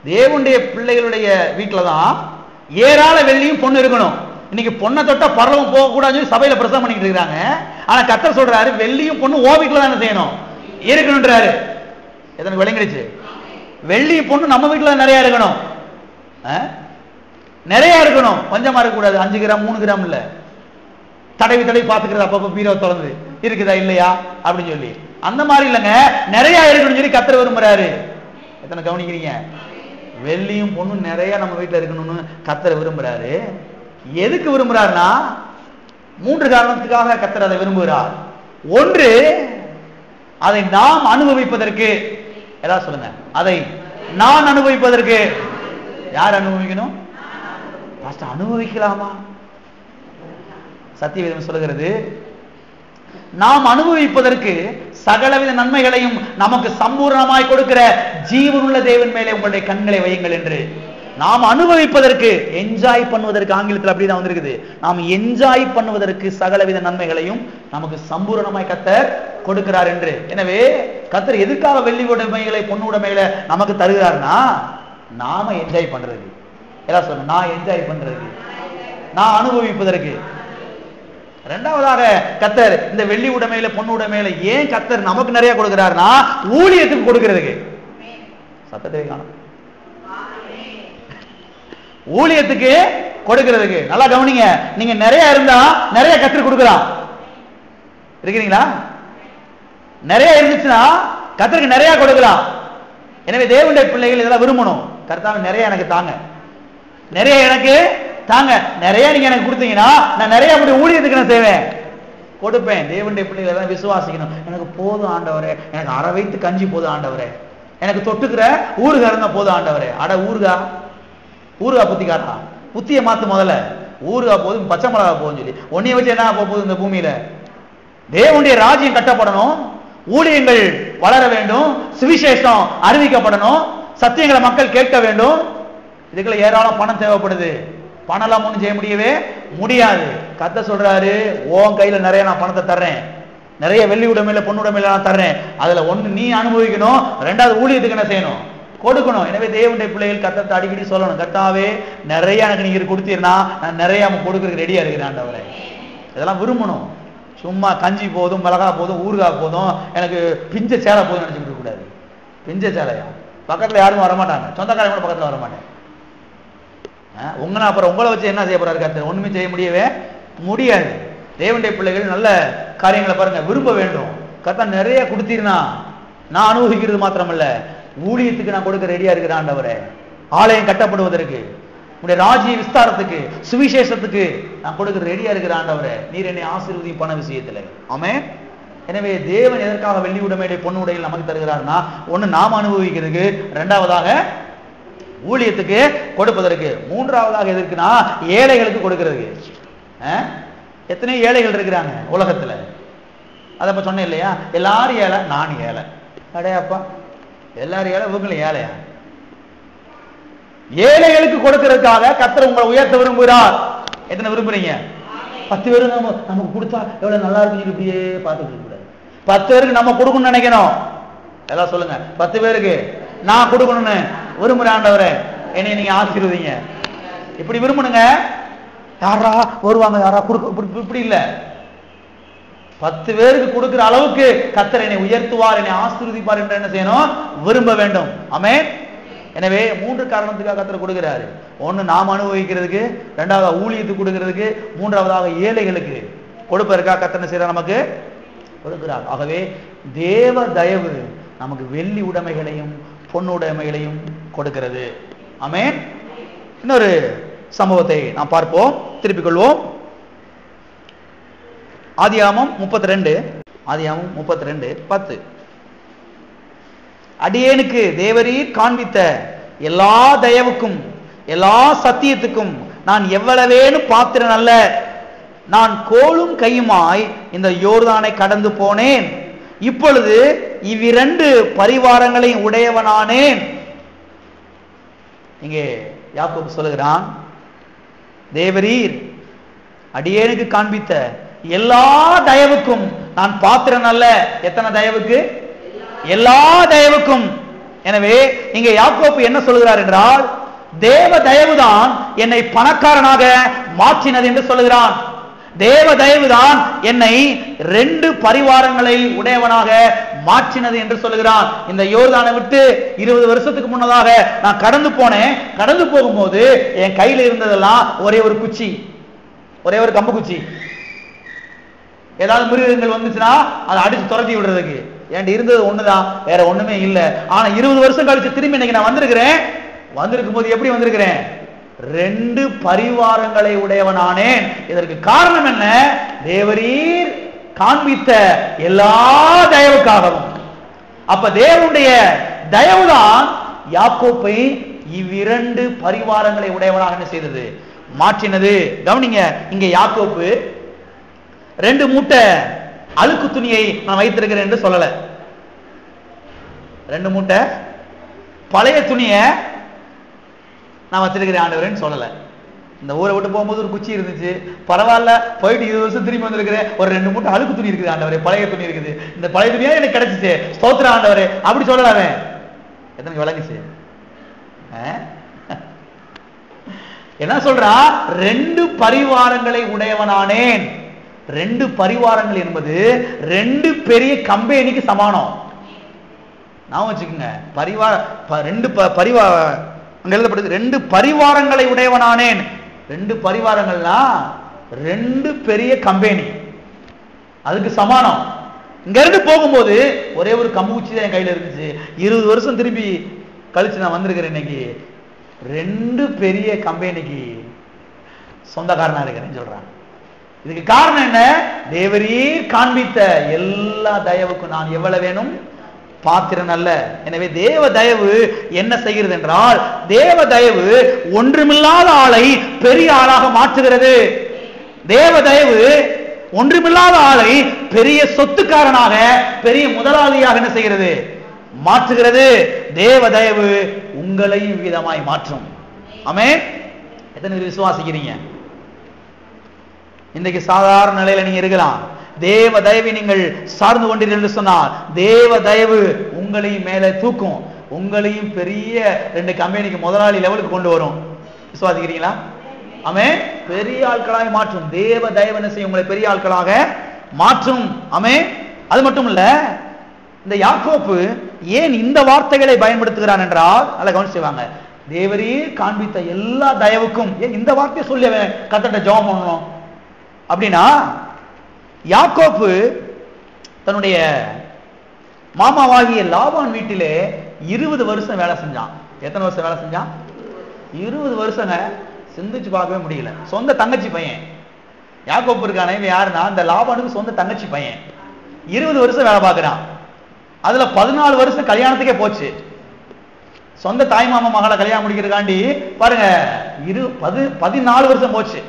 தேவனுடைய பிள்ளைகளுடைய வீட்டுல தான் ஏராள வெள்ளியும் பொண்ணு இருக்கணும். இன்னைக்கு பொண்ணை தொட்டா பரலவும் போக கூடாதுன்னு சபையில பிரசங்கம் பண்ணிட்டு இருக்காங்க. ஆனா கர்த்தர் சொல்றாரு, வெள்ளியும் பொண்ணு ஓ வீட்டுல தானே செய்யணும், இருக்கணும்ன்றாரு. எத்தனை விளங்கிடுச்சு? வெள்ளியும் பொண்ணு நம்ம வீட்டுல நிறைய இருக்கணும், நிறைய இருக்கணும், கொஞ்சமா இருக்கக்கூடாது. 5 கிராம் 3 கிராம் இல்ல, தடவி தடவி பாத்துக்கிறது அப்பப்ப பீரோ தொடர்ந்து இருக்குதா இல்லையா அப்படின்னு சொல்லி, அந்த மாதிரி இல்லைங்க, நிறைய இருக்கணும்னு சொல்லி கர்த்தர் விரும்புறாரு. எத்தனை கவனிக்கிறீங்க? வெள்ளியும் பொண்ணும் நிறைய நம்ம வீட்டுல இருக்கணும்னு கர்த்தர் விரும்புறாரு. எதுக்கு விரும்புறாருன்னா 3 காரணத்துக்காக கர்த்தர் அதை விரும்புகிறார். ஒன்று, அதை நாம் அனுபவிப்பதற்கு. ஏதாவது சொல்லுங்க. அதை நான் அனுபவிப்பதற்கு. யார் அனுபவிக்கணும்? அனுபவிக்கலாமா? சத்தியவேதம் சொல்லுகிறது, நாம் அனுபவிப்பதற்கு சகலவித நன்மைகளையும் நமக்கு சம்பூர்ணமாய் கொடுக்கிற ஜீவனுள்ள தேவன் மேலே உங்களுடைய கண்களை வையுங்கள் என்று. நாம் அனுபவிப்பதற்கு, என்ஜாய் பண்ணுவதற்கு, ஆங்கிலத்தில் அப்படிதான் வந்திருக்குது, நாம் என்ஜாய் பண்ணுவதற்கு சகலவித நன்மைகளையும் நமக்கு சம்பூர்ணமாய் கர்த்தர் கொடுக்கிறார் என்று. எனவே கர்த்தர் எதுக்காக வெள்ளி உடைமைகளை பொண்ணு உடைமைகளை நமக்கு தருகிறார்னா, நாம என்ஜாய் பண்றதுக்கு. எல்லாம் சொல்லுங்க, நான் என்ஜாய் பண்றதுக்கு, நான் அனுபவிப்பதற்கு. இரண்டாவதாக கர்த்தர் இந்த வெள்ளி உடைமையில பொண்ணு உடைமையில ஏன் கர்த்தர் நமக்கு நிறைய கொடுக்கிறார்னா, ஊழியத்துக்கு கொடுக்கிறதுக்கு. சத்தத்தை காணும், ஊழியத்துக்கு கொடுக்கிறதுக்கு. நல்லா கவனிங்க, நீங்க நிறைய இருந்தா நிறைய கர்த்தர் கொடுக்கலாம். இருக்கிறீங்களா? நிறைய இருந்துச்சுன்னா கர்த்தருக்கு நிறைய கொடுக்கலாம். எனவே தேவனுடைய பிள்ளைகள் இதெல்லாம் விரும்பணும். கர்த்தாவே நிறைய எனக்கு தாங்க, நிறைய எனக்கு தாங்க, நிறைய நீங்க எனக்கு கொடுத்தீங்கன்னா நான் நிறைய அப்படி ஊழியத்துக்கு நான் செய்வேன், கொடுப்பேன். தேவனுடைய பிள்ளைகளை தான் விசுவாசிக்கணும். எனக்கு போதும் ஆண்டவரே, எனக்கு அரை வைத்து கஞ்சி போதும் ஆண்டவரே, எனக்கு தொட்டுக்கிற ஊறுகாய் இருந்தா போதும் ஆண்டவரே. அட ஊறுகாய் புத்திக்காரா, புத்தியை மாத்து. முதல்ல ஊறுகாய் போதும், பச்சை மிளகா போதும் சொல்லி ஒன்னைய வச்சு என்ன போகுது இந்த பூமியில? தேவனுடைய ராஜ்யம் கட்டப்படணும், ஊழியங்கள் வளர வேண்டும், சுவிசேஷம் அறிவிக்கப்படணும், சத்தியங்களை மக்கள் கேட்க வேண்டும். இதுக்குள்ள ஏராளம் பணம் தேவைப்படுது. பணம் எல்லாம் ஒன்றும் செய்ய முடியவே முடியாது. கர்த்தர் சொல்றாரு, உன் கையில நிறைய நான் பணத்தை தர்றேன், நிறைய வெள்ளி உடைமையில பொண்ணு உடைமையில நான் தர்றேன். அதுல ஒண்ணு நீ அனுபவிக்கணும், ரெண்டாவது ஊழியத்துக்கு என்ன செய்யணும்? கொடுக்கணும். எனவே தேவனுடைய பிள்ளைகள் கர்த்தரை அடிக்கடி சொல்லணும், கர்த்தாவே நிறைய எனக்கு நீங்க கொடுத்தீர்னா நான் நிறைய கொடுக்கறதுக்கு ரெடியா இருக்கிறேன் ஆண்டவரே. இதெல்லாம் விரும்பணும். சும்மா கஞ்சி போதும், மிளகா போதும், ஊறுகாய் போதும், எனக்கு பிஞ்ச சேலை போதும் நினைச்சுட்டு கூடாது. பிஞ்ச சேலையா? பக்கத்துல யாரும் வரமாட்டாங்க, சொந்தக்காரங்க கூட பக்கத்துல வரமாட்டேன். அப்புறம் உங்களை வச்சு என்ன செய்ய போறாரு கர்த்தர்? ஒண்ணுமே செய்ய முடியவே முடியாது. தேவனுடைய பிள்ளைகள் நல்ல காரியங்களை பாருங்க, விரும்ப வேண்டும். கர்த்தர் நிறைய கொடுத்தீர்னா நான் அனுபவிக்கிறது மாத்திரமல்ல, ஊழியத்துக்கு நான் கொடுக்க ரெடியா இருக்கிறேன் ஆண்டவரே. ஆலயம் கட்டப்படுவதற்கு, உடைய ராஜ்ய விஸ்தாரத்துக்கு, சுவிசேஷத்துக்கு நான் கொடுக்க ரெடியா இருக்கிற ஆண்டவரே. நீர் என்னை ஆசீர்வதியும் பண விஷயத்துல. ஆமென். எனவே தேவன் எதற்காக வெள்ளி உடைமையுடைய பொண்ணு உடையில் நமக்கு தருகிறார்னா, ஒண்ணு நாம் அனுபவிக்கிறதுக்கு, இரண்டாவதாக ஊழியத்துக்கு கொடுப்பதற்கு, மூன்றாவதாக எதற்குனா ஏழைகளுக்கு கொடுக்கிறதுக்கு. எத்தனை ஏழைகள் இருக்கிறாங்க உலகத்துல? அதை இப்ப சொன்னேன் இல்லையா? எல்லாரும் ஏழை, நான் ஏழை. அடையாப்பா, எல்லாரும் ஏழை, இவங்களும் ஏழையா? ஏழைகளுக்கு கொடுக்கிறதுக்காக கர்த்தர் உங்களை உயர்த்த விரும்புகிறார். எத்தனை விரும்புறீங்க? 10 பேருக்கு நமக்கு கொடுத்தா எவ்வளவு நல்லா இருக்கு இப்படியே பார்த்துட்டு கூடாது. 10 பேருக்கு நம்ம கொடுக்கணும்னு நினைக்கணும். எல்லாம் சொல்லுங்க, 10 பேருக்கு நான் கொடுக்கணும்னு விரும்புறேன் ஆண்டவரே, என்னை நீங்க ஆசீர்வதிங்க. இப்படி விரும்பணுங்க. யாரா வருவாங்க, யாரா கொடுக்க, இப்படி இல்ல. 10 பேருக்கு கொடுக்கிற அளவுக்கு கர்த்தர் என்னை உயர்த்துவார், என்னை ஆசீர்வதிப்பார் என்று என்ன செய்யணும்? விரும்ப வேண்டும். ஆமென். எனவே 3 காரணத்துக்காக கர்த்தர் கொடுக்கிறாரு. ஒண்ணு நாம் அனுபவிக்கிறதுக்கு, இரண்டாவது ஊழியத்துக்கு கொடுக்கிறதுக்கு, மூன்றாவதாக ஏழைகளுக்கு கொடுப்பதற்காக கர்த்தர் என்ன செய்யறார்? நமக்கு கொடுக்கிறார். ஆகவே தேவ தயவு நமக்கு வெள்ளி உடைமைகளையும் பொண்ணு உடைமைகளையும் கொடுக்கிறது. ஆமென். இன்னொரு சம்பவத்தை நாம் பார்ப்போம், திருப்பிக் கொள்வோம். ஆதியாகமம் 32:10. அடியேனுக்கு தேவரீர் காண்பித்த எல்லா தயவுக்கும் எல்லா சத்தியத்துக்கும் நான் எவ்வளவேனு பாத்திரன் அல்ல. நான் கோலும் கையுமாய் இந்த யோர்தானை கடந்து போனேன், இப்பொழுது இவ்விரண்டு பரிவாரங்களையும் உடையவனானேன். இங்கே யாக்கோபு சொல்லுகிறான், தேவரீர் அடியேனுக்கு காண்பித்த எல்லா தயவுக்கும் நான் பாத்திரன் அல்ல. எத்தனை தயவுக்கு? எல்லா தயவுக்கும். எனவே இங்கே யாக்கோபு என்ன சொல்கிறார் என்றால், தேவ தயவுதான் என்னை பணக்காரனாக மாற்றினது என்று சொல்லுகிறான். தேவ தயவுதான் என்னை 2 பரிவாரங்களை உடையவனாக மாற்றினது என்று சொல்லுகிறான். இந்த யோர்தானை விட்டு 20 வருஷத்துக்கு முன்னதாக நான் கடந்து போனேன். கடந்து போகும்போது என் கையில இருந்ததெல்லாம் ஒரே ஒரு குச்சி, ஒரே ஒரு கம்பு குச்சி. ஏதாவது மிருகங்கள் வந்துச்சுன்னா அதை அடிச்சு துரத்தி விடுறதுக்கு என்கிட்ட இருந்தது ஒண்ணுதான், வேற ஒண்ணுமே இல்லை. ஆனா 20 வருஷம் கழிச்சு திரும்பி இன்னைக்கு நான் வந்திருக்கிறேன். வந்திருக்கும் போது எப்படி வந்திருக்கிறேன்? 2 பரிவாரங்களை உடையவனானேன். இதற்கு காரணம் என்ன? தேவரீர் காண்பித்த எல்லா தயவுக்காகவும். அப்ப தேவனுடைய தயவுதான் யாக்கோப்பை இவ்விரண்டு பரிவாரங்களை உடையவனாக என்ன செய்தது? மாற்றினது. கவனிங்க, இங்க யாக்கோப்பு 2 மூட்டை அழுக்கு துணியை நான் வைத்திருக்கிறேன் என்று சொல்லல. 2 மூட்டை பழைய துணியை நான் வச்சிருக்கிறேன் ஆண்டவரேன்னு சொல்லல. இந்த ஊரை விட்டு போகும்போது ஒரு குச்சி இருந்துச்சு, பரவாயில்ல, போயிட்டு 20 வருஷம் திரும்பி வந்திருக்கிறேன், ஒரு 2 மூட்டை அழுக்கு துணி இருக்குது ஆண்டவரே, பழைய துணி இருக்குது, இந்த பழைய துணியா எனக்கு கிடைச்சிச்சு, ஸ்தோத்திர ஆண்டவரே, அப்படி சொல்லலாமே. எத்தனை விளங்குச்சு? என்ன சொல்றா? 2 பரிவாரங்களை உடையவனானேன். 2 பரிவாரங்கள் என்பது 2 பெரிய கம்பெனிக்கு சமானம். நான் வச்சுக்கோங்க, அங்க எழுதப்படுது 2 பரிவாரங்களை உடையவனானேன். 2 பரிவாரங்கள்னா 2 பெரிய கம்பெனி, அதுக்கு சமானம். இங்க இருந்து போகும்போது ஒரே ஒரு கம்பூச்சி தான் என் கையில இருந்துச்சு. 20 வருஷம் திரும்பி கழிச்சு நான் வந்திருக்கிறேன். இன்னைக்கு 2 பெரிய கம்பெனிக்கு சொந்தக்காரனா இருக்கிறேன்னு சொல்றாங்க. இதுக்கு காரணம் என்ன? தேவரீர் காண்பித்த எல்லா தயவுக்கும் நான் எவ்வளவு வேணும்? பாத்திரன் அல்ல. எனவே தேவ தயவு என்ன செய்கிறது என்றால், தேவ தயவு ஒன்றுமில்லாத ஆளை பெரிய ஆளாக மாற்றுகிறது. தேவ தயவு ஒன்றுமில்லாத ஆளை பெரிய சொத்துக்காரனாக, பெரிய முதலாளியாக என்ன செய்கிறது? மாற்றுகிறது. தேவ தயவு உங்களையும் விதமாய் மாற்றும். ஆமென். எத்தனை பேர் விசுவாசிக்கிறீங்க? இன்றைக்கு சாதாரண நிலையில நீங்க இருக்கலாம், தேவ தயவை நீங்கள் சார்ந்து கொண்டீர்கள் என்று சொன்னால் தேவ தயவு உங்களையும் மேலே தூக்கும், உங்களையும் பெரிய 2 கம்பெனிக்கு முதலாளி லெவலுக்கு கொண்டு வரும். விசுவாசிக்கிறீங்களா? ஆமென். பெரிய ஆட்களாக மாற்றும். தேவ தயவு என்ன செய்யும்? உங்களை பெரிய ஆட்களாக மாற்றும். ஆமென். அது மட்டும் இல்ல, இந்த யாக்கோப்பு ஏன் இந்த வார்த்தைகளை பயன்படுத்துகிறான் என்றால், நல்ல கவனிச்சுவாங்க, தேவரீர் காண்பித்த எல்லா தயவுக்கும் ஏன் இந்த வார்த்தையை சொல்லி கர்த்தர்ட்ட ஜெபம் பண்ணணும் அப்படின்னா, யாக்கோப்பு தன்னுடைய மாமாவாகிய லாபான் வீட்டிலே 20 வருஷம் வேலை செஞ்சான். எத்தனை வருஷம் வேலை செஞ்சான்? 20 வருஷங்க. சிந்திச்சு பார்க்கவே முடியல. சொந்த தங்கச்சி பையன் யாக்கோப்பு இருக்கானே, யாருன்னா இந்த லாபானுக்கு சொந்த தங்கச்சி பையன். 20 வருஷம் வேலை பார்க்கிறான். அதுல 14 வருஷம் கல்யாணத்துக்கே போச்சு. சொந்த தாய் மாமா மகளை கல்யாணம் முடிக்கிறதுக்காண்டி பாருங்க 14 வருஷம் போச்சு.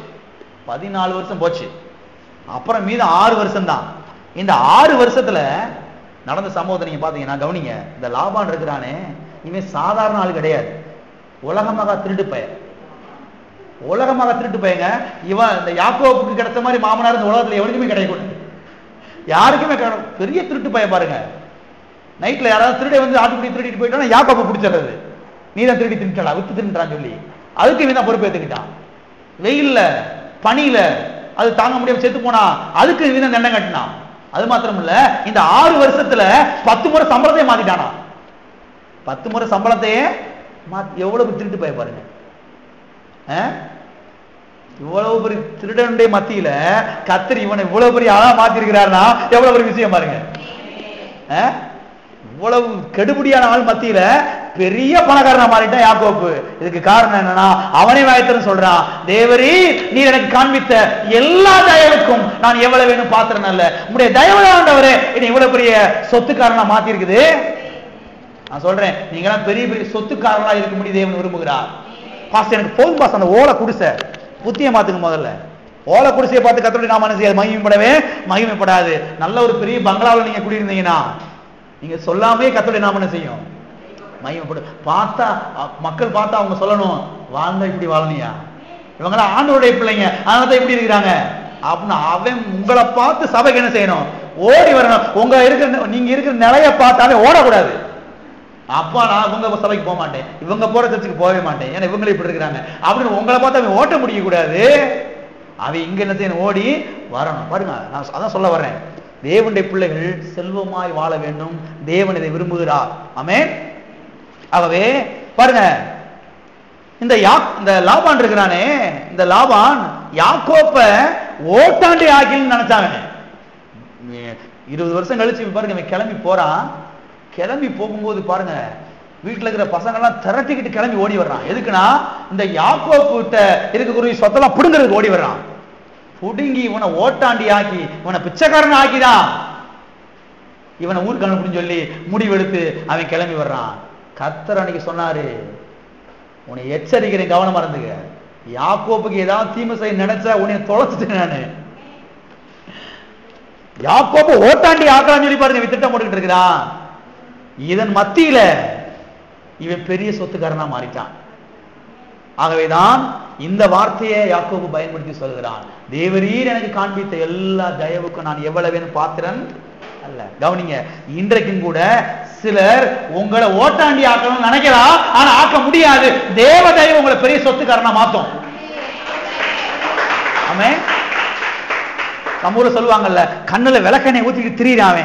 14 வருஷம் போச்சு. அப்புறம் மீது 6 வருஷம் தான். இந்த 6 வருஷத்துல நடந்த சம்பவத்தை நீங்க பாத்தீங்கன்னா கவனிங்க. இந்த லாபான் இருக்கிறானே, இவன் சாதாரண ஆள் கிடையாது. உலகமாக திருட்டு பையன். உலகமாக திருட்டு பையங்க. இவன் இந்த யாக்கோப்புக்கு கிடைச்ச மாதிரி மாமனார் இந்த உலகத்துல எவனுக்குமே கிடைக்கக்கூடாது, யாருக்குமே கிடைக்கும். பெரிய திருட்டு பையன் பாருங்க. நைட்ல யாராவது திருடை வந்து ஆட்டுக்குடி திருடிட்டு போயிட்டோன்னா யாக்கோப்பை பிடிச்சிடுறது, நீ தான் திருடி தின்னுட்டா, வித்து தின்னுட்டான்னு சொல்லி அதுக்கு இவன் தான் பொறுப்பு ஏத்துக்கிட்டான். வெயில்ல பனியில அது தாங்க முடியாம செத்து போனா அதுக்கு இவன் தண்டனை கட்டினான். அது மாத்திரம் இல்ல, இந்த 6 வருஷத்துல 10 முறை சம்பளத்தையே மாத்திட்டானா. 10 முறை சம்பளத்தையே எவ்வளவு திருட்டு போய் பாருங்க. இவ்வளவு பெரிய திருடனுடைய மத்தியில கர்த்தர் இவனை இவ்வளவு பெரிய ஆளா மாத்திருக்கிறார்னா எவ்வளவு பெரிய விஷயம் பாருங்க. இவ்வளவு கெடுபடியான ஆள் மத்தியில பெரிய பணக்காரனா மாறிட்டான் யாக்கோப்பு. இதுக்கு காரணம் என்னன்னா, அவனே வாய்த்தன்னு சொல்றான், தேவரீ நீர் எனக்கு காண்பித்த எல்லா தயவுக்கும் நான் எவ்வளவு வேணும் பாத்திரம் அல்ல, உங்களுடைய தயவுதாண்டவரே என்னை இவ்வளவு பெரிய சொத்துக்காரனா மாத்தி இருக்குது. நான் சொல்றேன், நீங்களாம் பெரிய பெரிய சொத்துக்காரனா இருக்க முடியும் தேவன் விரும்புகிறார். பாஸ்டர் எனக்கு போதும் பாஸ், அந்த ஓலை குடிசை புத்திய மாத்துங்க. முதல்ல ஓலை குடிசையை பார்த்து கர்த்தருடைய நாமம் என்ன செய்யாது? மகிமைப்படவே மகிமைப்படாது. நல்ல ஒரு பெரிய பங்களாவில் நீங்க குடியிருந்தீங்கன்னா நீங்க சொல்லாமே கர்த்தருடைய நாமம் என்ன செய்யும்? மகிமைப்படும். பார்த்தா மக்கள் பார்த்தா அவங்க சொல்லணும், வாழ்ந்தா இப்படி வாழனியா, இவங்களாம் ஆண்டவருடைய பிள்ளைங்க, அதனால இப்படி இருக்கிறாங்க அப்படின்னு அவன் உங்களை பார்த்து சபைக்கு என்ன செய்யணும்? ஓடி வரணும். உங்க இருக்கிற நீங்க இருக்கிற நிலைய பார்த்தாலே ஓடக்கூடாது. அப்பா நான் இவங்க சபைக்கு போக மாட்டேன், இவங்க போற சர்ச்சுக்கு போகவே மாட்டேன், ஏன்னா இவங்களே இப்படி இருக்கிறாங்க அப்படின்னு உங்களை பார்த்து அவன் ஓட்ட முடிய கூடாது. அவன் இங்க என்ன செய்யணும்? ஓடி வரணும். பாருங்க, நான் அதான் சொல்ல வர்றேன், தேவனுடைய பிள்ளைகள் செல்வமாய் வாழ வேண்டும், தேவன் இதை விரும்புகிறார். ஆமென். ஆகவே பாருங்க, இந்த லாபான் இருக்கிறானே, இந்த லாபான் யாக்கோப்ப ஓட்டாண்டி ஆக்கின்னு நினைச்சாங்க. 20 வருஷம் கழிச்சு பாருங்க, கிளம்பி போறான். கிளம்பி போகும்போது பாருங்க, வீட்டுல இருக்கிற பசங்க எல்லாம் திரட்டிக்கிட்டு கிளம்பி ஓடி வர்றான். எதுக்குன்னா இந்த யாக்கோபு கிட்ட இருக்கக்கூடிய சொத்தெல்லாம் புடுங்கிறதுக்கு ஓடி வர்றான். புடுங்கி இவனை ஓட்டாண்டி ஆக்கி இவனை பிச்சைக்காரன் ஆக்கிதான் இவனை ஊருக்கு அனுப்புன்னு சொல்லி முடிவெடுத்து அவன் கிளம்பி வர்றான். கர்த்தர் அன்னைக்கு சொன்னாரு, உன்னை எச்சரிக்கிறேன், கவனமா இருந்துக்க. யாக்கோப்புக்கு ஏதாவது தீமை செய்ய நினைச்சா உன்னை தொலைச்சிட்டு நானு. யாக்கோப்பு ஓட்டாண்டி ஆக்கலான்னு சொல்லி பாருங்க திட்டம் போட்டுக்கிட்டு இருக்கிறான். இதன் மத்தியில இவன் பெரிய சொத்துக்காரனா மாறிட்டான். ஆகவேதான் இந்த வார்த்தையை யாக்கோபு பயன்படுத்தி சொல்கிறான், தேவரீர் எனக்கு காண்பித்த எல்லா தயவுக்கும் நான் எவ்வளவு பாத்திரன் அல்ல. கவனிங்க, இன்றைக்கும் கூட சிலர் உங்களை ஓட்டாண்டி ஆக்கணும்னு நினைக்கலாம், ஆனா ஆக்க முடியாது. தேவ தயவு உங்களை பெரிய சொத்துக்காரனா மாத்தும். ஆமென். சமூக சொல்லுவாங்கல்ல, கண்ணுல விளக்கெண்ணெய் ஊத்திட்டு திரியிறான்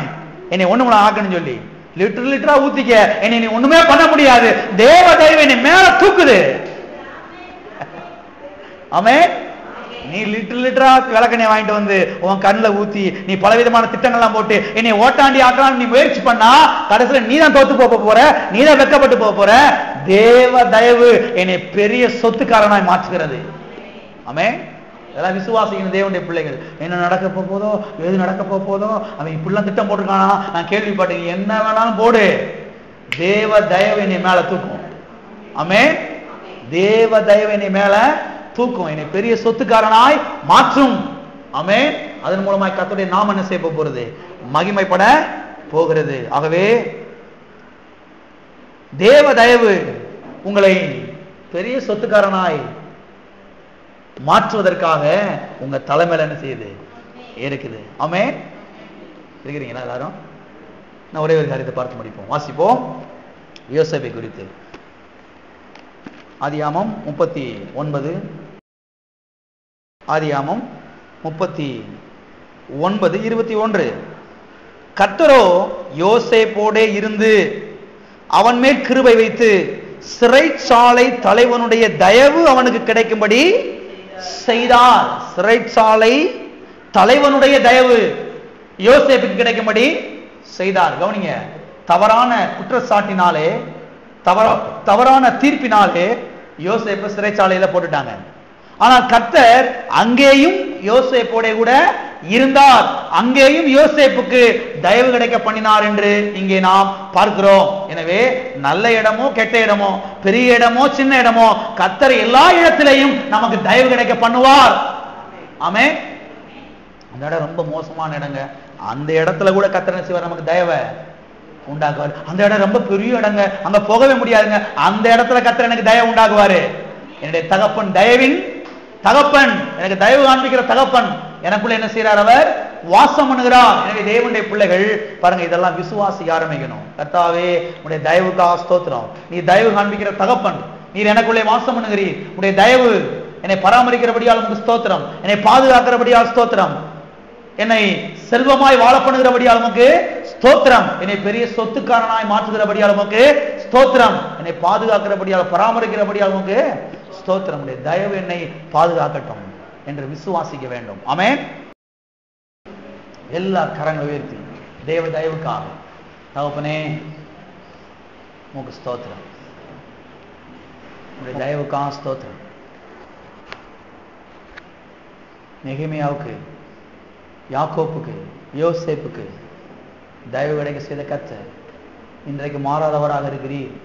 என்னை ஒண்ணுமுல ஆக்கணும்னு சொல்லி. லிட்டர் லிட்டரா ஊத்திக்க என்னை நீ ஒண்ணுமே பண்ண முடியாது. தேவ தயவு என்னை மேல தூக்குது. ஆமென். நீ லிட்டர் லிட்டரா விளக்கெண்ணெய் வாங்கிட்டு வந்து உன் கண்ணுல ஊத்தி நீ பலவிதமான திட்டங்கள்லாம் போட்டு என்னை ஓட்டாண்டி ஆக்கலாம் நீ முயற்சி பண்ணா கடைசியில நீ தான் தோத்து போக போற, நீ தான் வெட்கப்பட்டு போக போற. தேவ தயவு என்னை பெரிய சொத்துக்காரனாய் மாற்றுகிறது. ஆமென். இதெல்லாம் விசுவாசிக்கிற தேவனுடைய பிள்ளைகள். என்ன நடக்க போதோ, எது நடக்க போதோ, அவன் இப்படிலாம் திட்டம் போட்டிருக்கானா, நான் கேள்விப்பட்டேன். என்ன வேணாலும் போடு, தேவ தயவு என்னை மேல தூக்கும். ஆமென். தேவ தயவு என்னை மேல தூக்கும், என்னை பெரிய சொத்துக்காரனாய் மாற்றும். ஆமென். அதன் மூலமாய் கர்த்தருடைய நாமம் என்ன செய்ய போகிறது? மகிமைப்பட போகிறது. ஆகவே தேவ தயவு உங்களை பெரிய சொத்துக்காரனாய் மாற்றுவதற்காக உங்க தலைமையில என்ன செய்யுது? இருக்குது. ஆமென். இருக்கிறீங்களா எல்லாரும்? நான் ஒரே ஒரு காரியத்தை பார்த்து முடிப்போம். வாசிப்போம். யோசேப்பை குறித்து ஆதியாகமம் 39, ஆதியாகமம் 39:21. கர்த்தரோ யோசேப்போடே இருந்து அவன் மேல் கிருபை வைத்து சிறைச்சாலை தலைவனுடைய தயவு அவனுக்கு கிடைக்கும்படி செய்தார். சிறைச்சாலை தலைவனுடைய தயவு யோசேப்புக்கு கிடைக்கும்படி செய்தார். கவனிங்க, தவறான குற்றச்சாட்டினாலே, தவறான தீர்ப்பினாலே யோசேப்பு சிறைச்சாலையில போட்டுட்டாங்க. ஆனால் கர்த்தர் அங்கேயும் யோசேப்போட கூட இருந்தார், அங்கேயும் யோசேப்புக்கு தயவு கிடைக்க பண்ணினார் என்று இங்கே நாம் பார்க்கிறோம். எனவே நல்ல இடமோ கெட்ட இடமோ, பெரிய இடமோ சின்ன இடமோ, கர்த்தர் எல்லா இடத்திலையும் நமக்கு தயவு கிடைக்க பண்ணுவார். ஆமென். அந்த இடம் ரொம்ப மோசமான இடங்க, அந்த இடத்துல கூட கர்த்தர் என்ன செய்வார்? நமக்கு தயவை உண்டாக்குவார். அந்த இடம் ரொம்ப பெரிய இடங்க, அங்க போகவே முடியாதுங்க, அந்த இடத்துல கர்த்தர் எனக்கு தயவு உண்டாக்குவாரு. என்னுடைய தகப்பன் தயவின் தகப்பன், எனக்கு தயவு காண்பிக்கிற தகப்பன் எனக்குள்ள என்ன செய்யறார்? அவர் வாசம் பண்ணுகிறார். எனவே தேவனுடைய பிள்ளைகள் பாருங்க, இதெல்லாம் விசுவாசி ஆரம்பிக்கணும். கர்த்தாவே உடைய தயவுக்காக ஸ்தோத்திரம், நீ தயவு காண்பிக்கிற தகப்பன், நீர் எனக்குள்ளே வாசம் பண்ணுகிறீர், உடைய தயவு என்னை பராமரிக்கிறபடியால் உமக்கு ஸ்தோத்திரம், என்னை பாதுகாக்கிறபடியால் ஸ்தோத்திரம், என்னை செல்வமாய் வாழ பண்ணுகிறபடியால் உமக்கு ஸ்தோத்திரம், என்னை பெரிய சொத்துக்காரனாய் மாற்றுகிறபடியால் உமக்கு ஸ்தோத்திரம், என்னை பாதுகாக்கிறபடியால் பராமரிக்கிறபடியால் உமக்கு ஸ்தோத்திரம், உடைய தயவு என்னை பாதுகாக்கட்டும் என்று விசுவாசிக்க வேண்டும். ஆமென். எல்லா கரங்களை உயர்த்தி தேவ தயவுக்காக தகப்பனே உமக்கு ஸ்தோத்திரம், உடைய தயவுக்காக ஸ்தோத்திரம். நெகேமியாவுக்கு, யாக்கோப்புக்கு, யோசேப்புக்கு தயவு கிடைக்க செய்த கர்த்தர் இன்றைக்கு மாறாதவராக இருக்கிறீர்.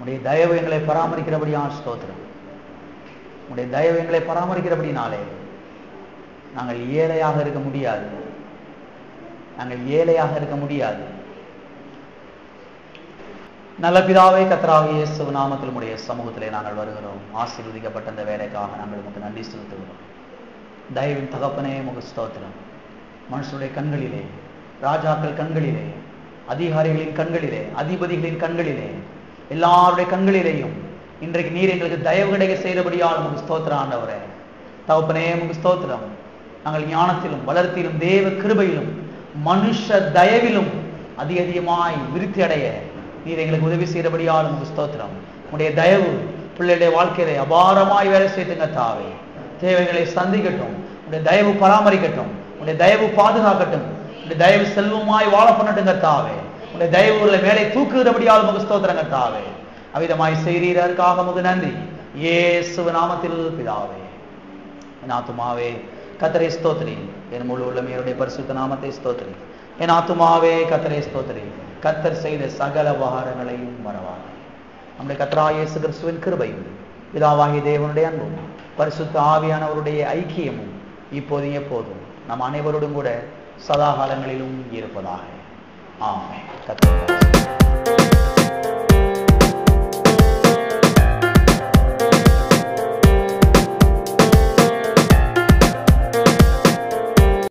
உடைய தயவு எங்களை பராமரிக்கிறபடியான ஸ்தோத்திரம். உடைய தயவு எங்களை பராமரிக்கிறபடினாலே நாங்கள் ஏழையாக இருக்க முடியாது, நாங்கள் ஏழையாக இருக்க முடியாது. நல்ல பிதாவே, கர்த்தராகிய இயேசு நாமத்தில் உடைய சமூகத்திலே நாங்கள் வருகிறோம். ஆசீர்வதிக்கப்பட்ட இந்த வேலைக்காக நாங்கள் உங்களுக்கு நன்றி செலுத்துகிறோம். தயவின் தகப்பனே உமக்கு ஸ்தோத்திரம். மனுஷனுடைய கண்களிலே, ராஜாக்கள் கண்களிலே, அதிகாரிகளின் கண்களிலே, அதிபதிகளின் கண்களிலே, எல்லாருடைய கண்களிலேயும் இன்றைக்கு நீர் எங்களுக்கு தயவு கிடைக்க செய்தபடியால் உமக்கு ஸ்தோத்திரம் ஆண்டவரே. தகப்பனே உமக்கு ஸ்தோத்திரம். நாங்கள் ஞானத்திலும் வளர்த்திலும் தேவ கிருபையிலும் மனுஷ தயவிலும் அதிகமாய் விருத்தி அடைய நீர் எங்களுக்கு உதவி செய்தபடியால் உமக்கு ஸ்தோத்திரம். உடைய தயவு பிள்ளைகளுடைய வாழ்க்கையிலே அபாரமாய் வேலை செய்துங்க தாவே. தேவைகளை சந்திக்கட்டும், உடைய தயவு பராமரிக்கட்டும், உடைய தயவு பாதுகாக்கட்டும், உடைய தயவு செல்வமாய் வாழ பண்ணட்டுங்க தாவே. உடைய தயவுகளை மேலே தூக்குகிறபடியால் உமக்கு ஸ்தோத்திரம் கர்த்தாவே. அவிதமாய் செய்கிறீரற்காக உமக்கு நன்றி. இயேசு நாமத்தில் பிதாவே. என் ஆத்துமாவே கர்த்தரை ஸ்தோத்திரி. என் முழு உள்ளமே அவருடைய பரிசுத்த நாமத்தை ஸ்தோத்திரி. என் ஆத்துமாவே கர்த்தரை ஸ்தோத்திரி. கர்த்தர் செய்த சகல உபகாரங்களையும் மறவாதே. நம்முடைய கர்த்தராகிய இயேசு கிறிஸ்துவின் கிருபையும் பிதாவாகிய தேவனுடைய அன்பும் பரிசுத்த ஆவியானவருடைய ஐக்கியமும் இப்போதும் எப்போதும் நம் அனைவரோடும் கூட சதா காலங்களிலும் இருப்பதாக. ஆமென். கர்த்தர்